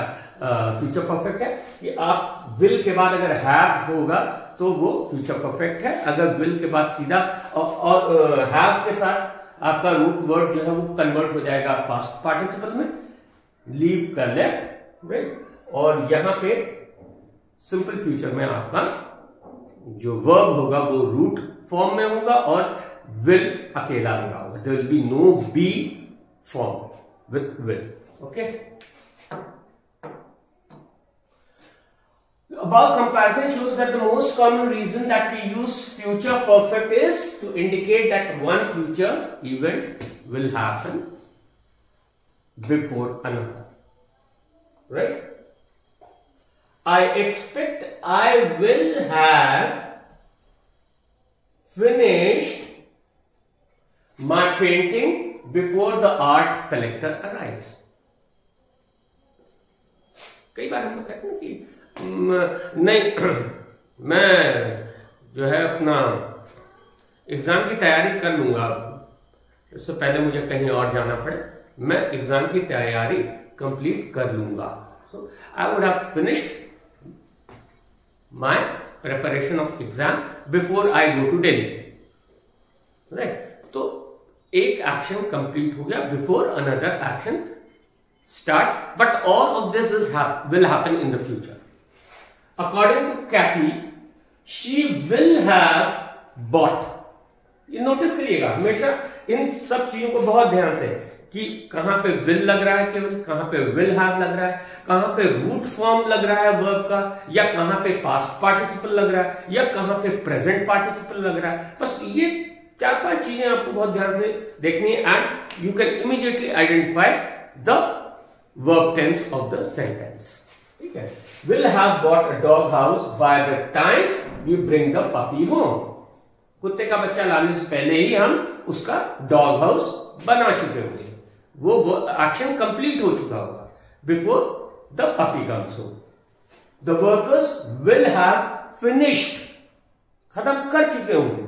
फ्यूचर परफेक्ट है, कि आप विल के बाद अगर हैव होगा तो वो फ्यूचर परफेक्ट है, अगर विल के बाद सीधा और हैव के साथ आपका रूट वर्ड जो है वो कन्वर्ट हो जाएगा पास्ट पार्टिसिपल में, लीव का लेफ्ट, राइट, और यहां पे सिंपल फ्यूचर में आपका जो वर्ब होगा वो रूट फॉर्म में होगा और विल अकेला लगा होगा। There will be no B form with will, okay. Above comparison shows that the most common reason that we use future perfect is to indicate that one future event will happen before another, right? I expect I will have finished my painting before the art collector arrives। कई बार हम लोग कहते हैं कि नहीं मैं जो है अपना एग्जाम की तैयारी कर लूंगा, इससे पहले मुझे कहीं और जाना पड़े, मैं एग्जाम की तैयारी कंप्लीट कर लूंगा। So I would have finished my preparation of exam before I go to Delhi, right. तो एक एक्शन कंप्लीट हो गया, before another action starts, but all of this will happen in the future। According to Kathy, she will have bought। ये notice करिएगा हमेशा इन सब चीजों को बहुत ध्यान से, कि कहां पे विल लग रहा है केवल, कहां पे विल हैव लग रहा है, कहां पे रूट फॉर्म लग रहा है वर्ब का, या कहां पे पास्ट पार्टिसिपल लग रहा है, या कहां पे प्रेजेंट पार्टिसिपल लग रहा है। बस ये 4-5 चीजें आपको बहुत ध्यान से देखनी है and you can immediately identify the verb tense of the sentence. ठीक है. Will have bought a dog house by the time we bring the puppy home. कुत्ते का बच्चा लाने से पहले ही हम उसका डॉग हाउस बना चुके होंगे. वो एक्शन कंप्लीट हो चुका होगा before the puppy comes home. The workers will have finished, खत्म कर चुके होंगे,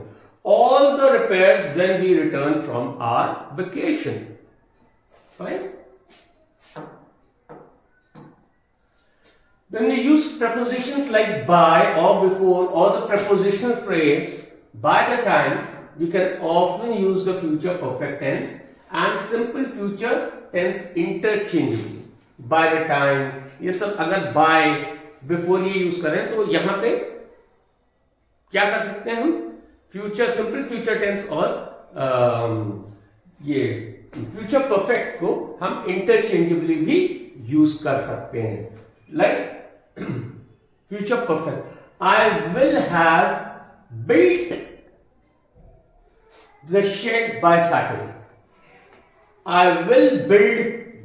all the repairs when we return from our vacation. Fine. When we use prepositions like by or before or the prepositional phrase by the time, we can often use the future perfect tense and simple future tense interchangeably. By the time, ये सब अगर by before ये use करें तो यहां पे क्या कर सकते हैं हम? फ्यूचर सिंपल फ्यूचर टेंस और ये फ्यूचर परफेक्ट को हम इंटरचेंजेबली भी यूज कर सकते हैं. Like future perfect, I will have built the shed by Saturday. I will build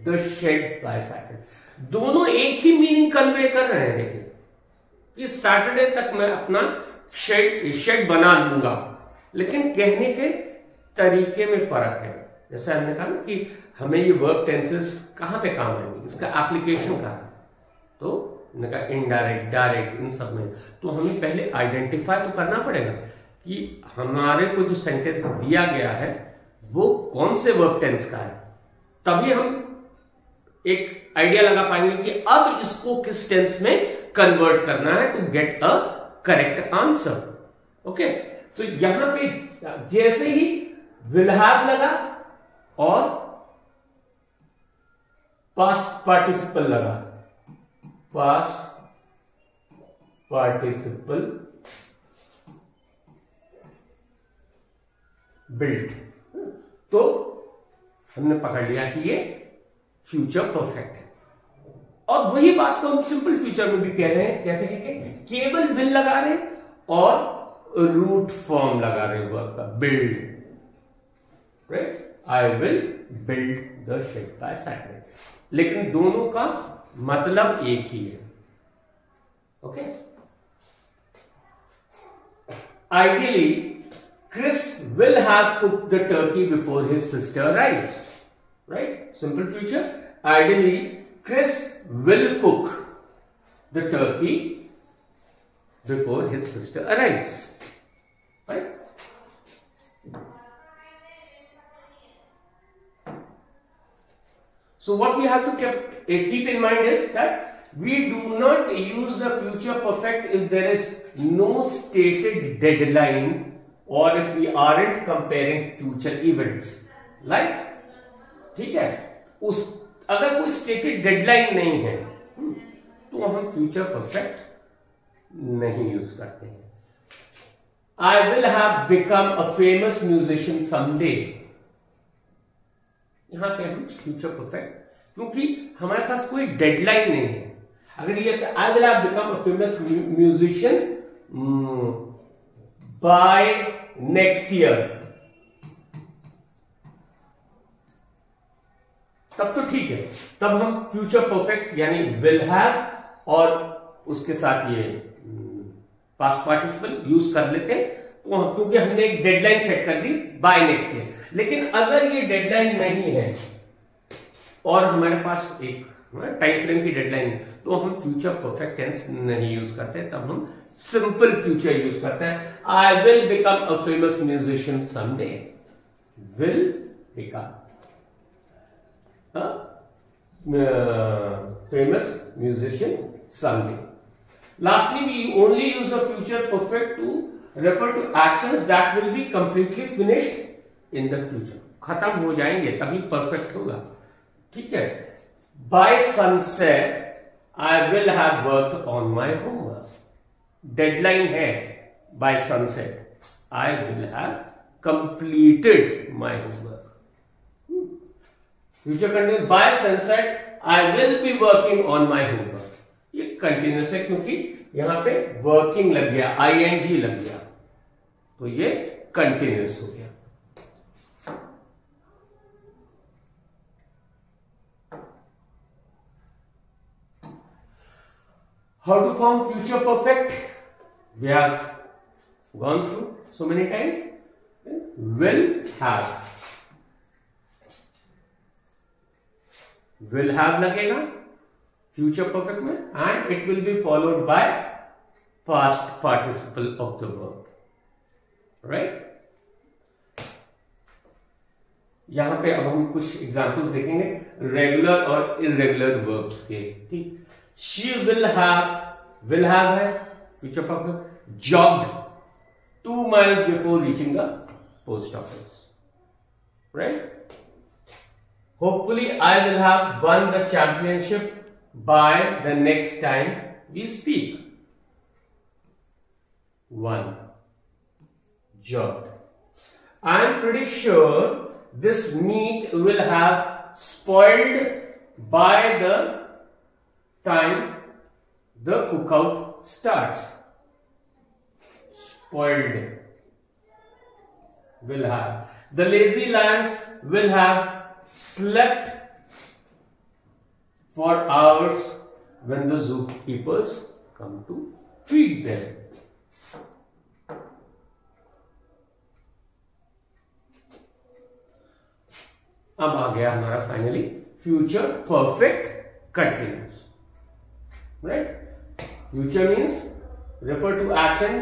the shed by Saturday. दोनों एक ही मीनिंग कन्वे कर रहे हैं. देखिए कि सैटरडे तक मैं अपना शेड बना लूंगा, लेकिन कहने के तरीके में फर्क है. जैसे हमने कहा ना कि हमें ये वर्ब टेंसेस कहां पे काम आएंगे, इसका एप्लीकेशन कहां है. तो इनडायरेक्ट, डायरेक्ट, इन सब में तो हमें पहले आइडेंटिफाई तो करना पड़ेगा कि हमारे को जो सेंटेंस दिया गया है वो कौन से वर्ब टेंस का है. तभी हम एक आइडिया लगा पाएंगे कि अब इसको किस टेंस में कन्वर्ट करना है to get a correct answer. Okay. तो यहां पे जैसे ही विल हैव लगा और पास्ट पार्टिसिपल लगा, पास्ट पार्टिसिपल बिल्ट, तो हमने पकड़ लिया कि ये फ्यूचर परफेक्ट है. और वही बात को हम सिंपल फ्यूचर में भी कह रहे हैं. कैसे केवल विल लगा रहे हैं और रूट फॉर्म लगा रहे हैं वर्ब का, build. Right. I will build the shed by Saturday. लेकिन दोनों का मतलब एक ही है. Okay. Ideally Chris will have cooked the turkey before his sister arrives. Right? Simple future. Ideally, Chris will cook the turkey before his sister arrives. Right? So what we have to keep in mind is that we do not use the future perfect if there is no stated deadline or if we aren't comparing future events. Like, ठीक है, उस अगर कोई stated deadline नहीं है तो हम future perfect नहीं यूज करते हैं. I will have become a famous musician someday. यहां पे हम फ्यूचर परफेक्ट, क्योंकि हमारे पास कोई डेडलाइन नहीं है. अगर ये I will have become a famous musician by next year, तब तो ठीक है. तब हम फ्यूचर परफेक्ट यानी विल हैव और उसके साथ ये पास्ट पार्टिसिपल यूज कर लेते हैं, क्योंकि हमने एक डेडलाइन सेट कर दी बाय नेक्स्ट ईयर. लेकिन अगर ये डेडलाइन नहीं है और हमारे पास एक टाइम फ्रेम की डेडलाइन है, तो हम फ्यूचर परफेक्ट टेंस नहीं यूज करते. तब हम सिंपल फ्यूचर यूज करते हैं. I will become a famous musician someday. Will become famous musician someday. Lastly, we only use the future perfect to refer to actions that will be completely finished in the future. खत्म हो जाएंगे तभी perfect होगा. ठीक है. By sunset, I will have worked on my homework. Deadline है by sunset. I will have completed my homework. Future continuous. By sunset I will be working on my homework. ये continuous है क्योंकि यहां पे working लग गया, ING लग गया, तो ये कंटिन्यूस हो गया। How to form future perfect? We have gone through so many times. Will have लगेगा future perfect में, and it will be followed by past participle of the verb, right? यहां पे अब हम कुछ एग्जांपल्स देखेंगे रेगुलर और इरेगुलर वर्ब्स के। ठीक, she will have है future perfect, jogged 2 miles before reaching the post office, right? Hopefully I will have won the championship by the next time we speak. One, jogged. I am pretty sure this meat will have spoiled by the time the cookout starts. Spoiled. Will have. The lazy lions will have slept for hours when the zookeepers come to feed them. अब आ गया हमारा finally future perfect continuous, right? Future means refer to action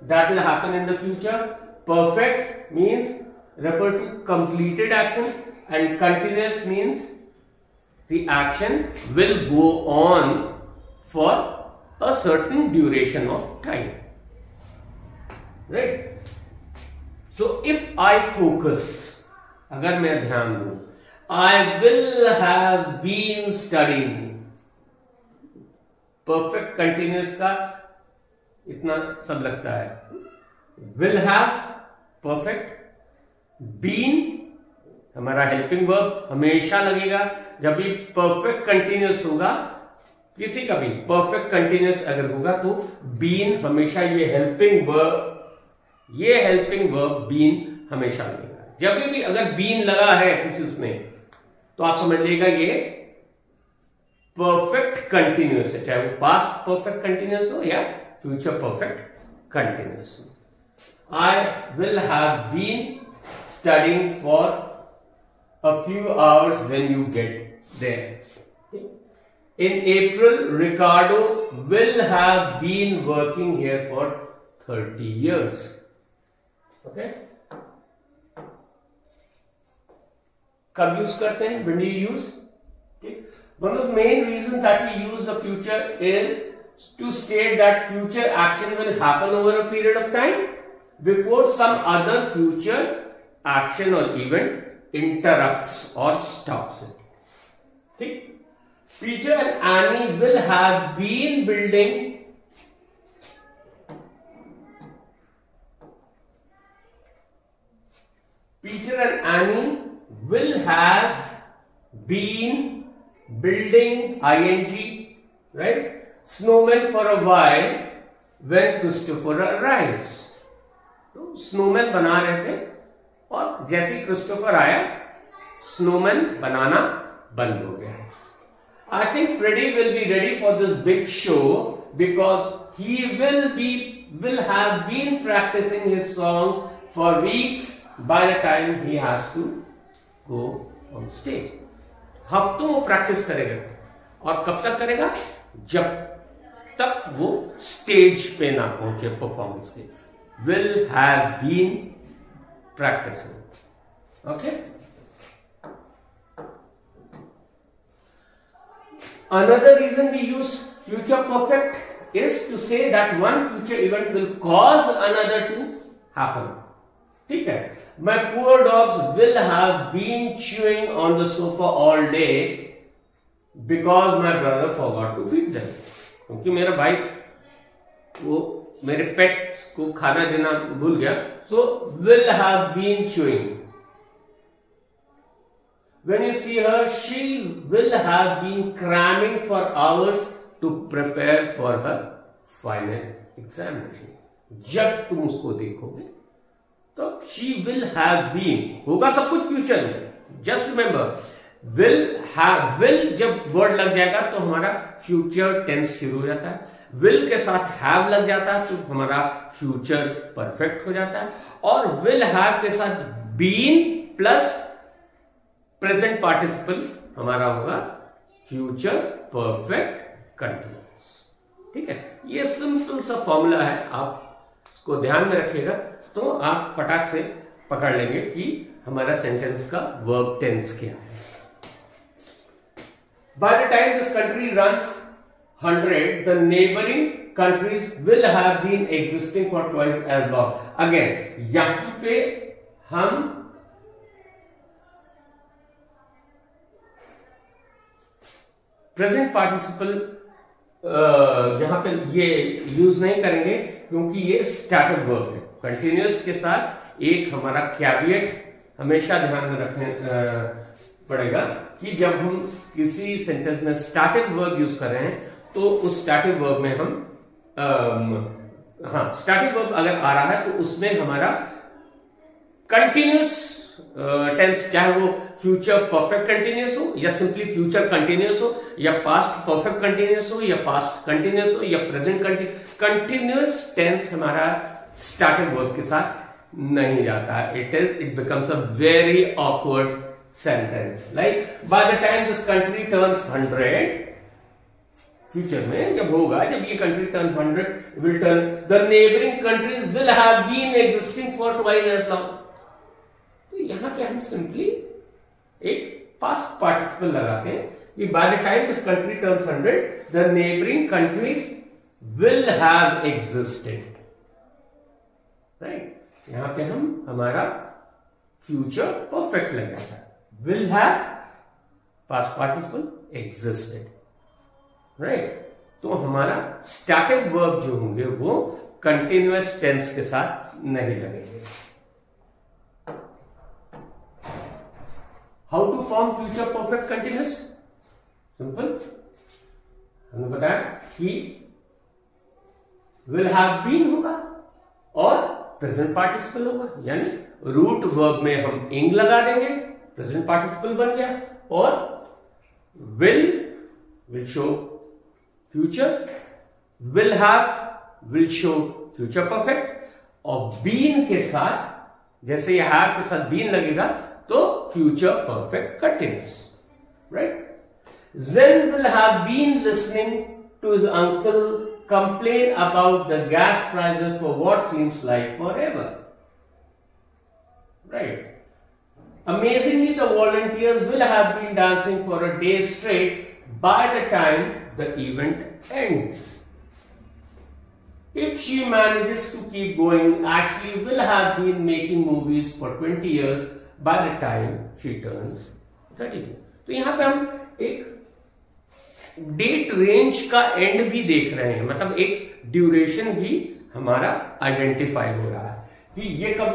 that will happen in the future. Perfect means refer to completed action, and continuous means the action will go on for a certain duration of time, right? So if I focus, अगर मैं ध्यान दूं, I will have been studying. Perfect continuous का इतना सब लगता है। Will have perfect, been हमारा हेल्पिंग वर्ब हमेशा लगेगा जब भी परफेक्ट कंटिन्यूस होगा। किसी का भी परफेक्ट कंटिन्यूस अगर होगा तो बीन हमेशा, ये हेल्पिंग वर्ब बीन हमेशा लगेगा। जब भी अगर बीन लगा है किसी उसमें तो आप समझ लीजिएगा ये परफेक्ट कंटिन्यूस है, चाहे वो पास्ट परफेक्ट कंटिन्यूस हो या future perfect continuous. I will have been studying for a few hours when you get there. In April Ricardo will have been working here for 30 years. Okay, कब use करते हैं? when do you use? One of the main reasons that we use the future is to state that future action will happen over a period of time before some other future action or event interrupts or stops it. ठीक? Peter and Annie will have been building ing, right? Snowman for a while when Christopher arrives. तो snowman बना रहे थे और जैसे ही Christopher आया snowman बनाना बंद हो गया। I think Freddie will be ready for this big show because he will have been practicing his song for weeks by the time he has to go on stage. हफ्तों वो practice करेगा और कब तक करेगा? जब तक वो स्टेज पे ना पहुंचे परफॉर्मेंस के। Will have been practising. Okay, another reason we use future perfect is to say that one future event will cause another to happen. ठीक है, my poor dogs will have been chewing on the sofa all day because my brother forgot to feed them. क्योंकि मेरा भाई वो मेरे पेट को खाना देना भूल गया। So will have been chewing. When you see her, she will have been cramming for hours to prepare for her final examination. जब तुम उसको देखोगे तो शी विल हैव बीन होगा सब कुछ फ्यूचर में। जस्ट रिमेंबर विल जब वर्ड लग जाएगा तो हमारा फ्यूचर टेंस शुरू हो जाता है, विल के साथ हैव लग जाता है तो हमारा फ्यूचर परफेक्ट हो जाता है, और विल हैव के साथ बीन प्लस प्रेजेंट पार्टिसिपल हमारा होगा फ्यूचर परफेक्ट कंटिन्यूअस। ठीक है, ये सिंपल सा फॉर्मूला है, आप इसको ध्यान में रखिएगा तो आप फटाक से पकड़ लेंगे कि हमारा सेंटेंस का वर्ब टेंस क्या है। By the time this country runs 100, the neighboring countries will have been existing for twice as long. Again, यहां पे हम प्रेजेंट पार्टिसिपल यहां पे ये यूज नहीं करेंगे क्योंकि ये स्टार्टिव वर्ब है। कंटिन्यूअस के साथ एक हमारा कैविएट हमेशा ध्यान में रखने पड़ेगा कि जब हम किसी सेंटेंस में स्टार्टिव वर्ब यूज कर रहे हैं तो उस स्टार्टिव वर्ब में हम स्टार्टिव वर्ब अगर आ रहा है तो उसमें हमारा कंटिन्यूअस टेंस, चाहे वो फ्यूचर परफेक्ट कंटिन्यूअस हो या सिंपली फ्यूचर कंटिन्यूअस हो या पास्ट परफेक्ट कंटिन्यूअस हो या पास्ट कंटिन्यूअस हो या प्रेजेंट कंटिन्यूअस टेंस हमारा स्टार्टिव वर्ब के साथ नहीं जाता है। It becomes a very awkward sentence like by the time this country turns 100, future में जब होगा, जब ये country turn 100 will turn, the neighboring countries will have been existing for twice as long। तो यहां पे हम सिंपली एक पास्ट पार्टिसिपल लगाते हैं कि by the time this country turns 100, the neighboring countries will have existed, right. यहां पे हम हमारा फ्यूचर परफेक्ट लग जाता है, will have past participle existed, right। तो हमारा स्टार्टिव वर्ब जो होंगे वो कंटिन्यूअस टेंस के साथ नहीं लगेंगे। How to form future perfect continuous? Simple, हमने बताया कि will have been होगा और प्रेजेंट पार्टिसिपल होगा, यानी रूट वर्ब में हम इंग लगा देंगे, प्रेजेंट पार्टिसिपल बन गया, और will show future, will have will show future perfect, और बीन के साथ जैसे ये हैव के साथ बीन लगेगा तो future perfect continuous, right. Zen will have been listening to his uncle complain about the gas prices for what seems like forever, right। Amazingly, the volunteers will have been dancing for a day straight by the time the event ends. If she manages to keep going, Ashley will have been making movies for 20 years by the time she turns 32. तो यहां पे हम एक date range का and भी देख रहे हैं, मतलब एक ड्यूरेशन भी हमारा आइडेंटिफाई हो रहा है कि ये कब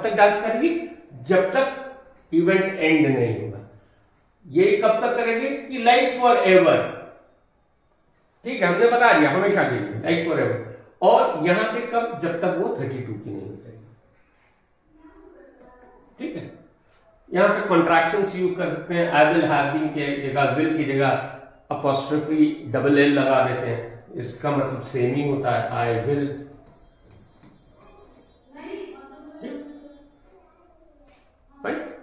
तक डांस करेगी, जब तक इवेंट एंड नहीं होगा। ये कब तक करेगी कि लाइक फॉर एवर, ठीक है, हमने बता दिया हमेशा के लिए लाइक फॉर एवर, और यहां पे कब, जब तक वो 32 की नहीं हो जाएगी, ठीक है। यहां पे कॉन्ट्रैक्शंस यूज कर सकते हैं, आई विल हैव बीन के जगह विल की जगह अपॉस्ट्रोफी डबल एल लगा देते हैं, इसका मतलब सेम ही होता है, आई विल, राइट।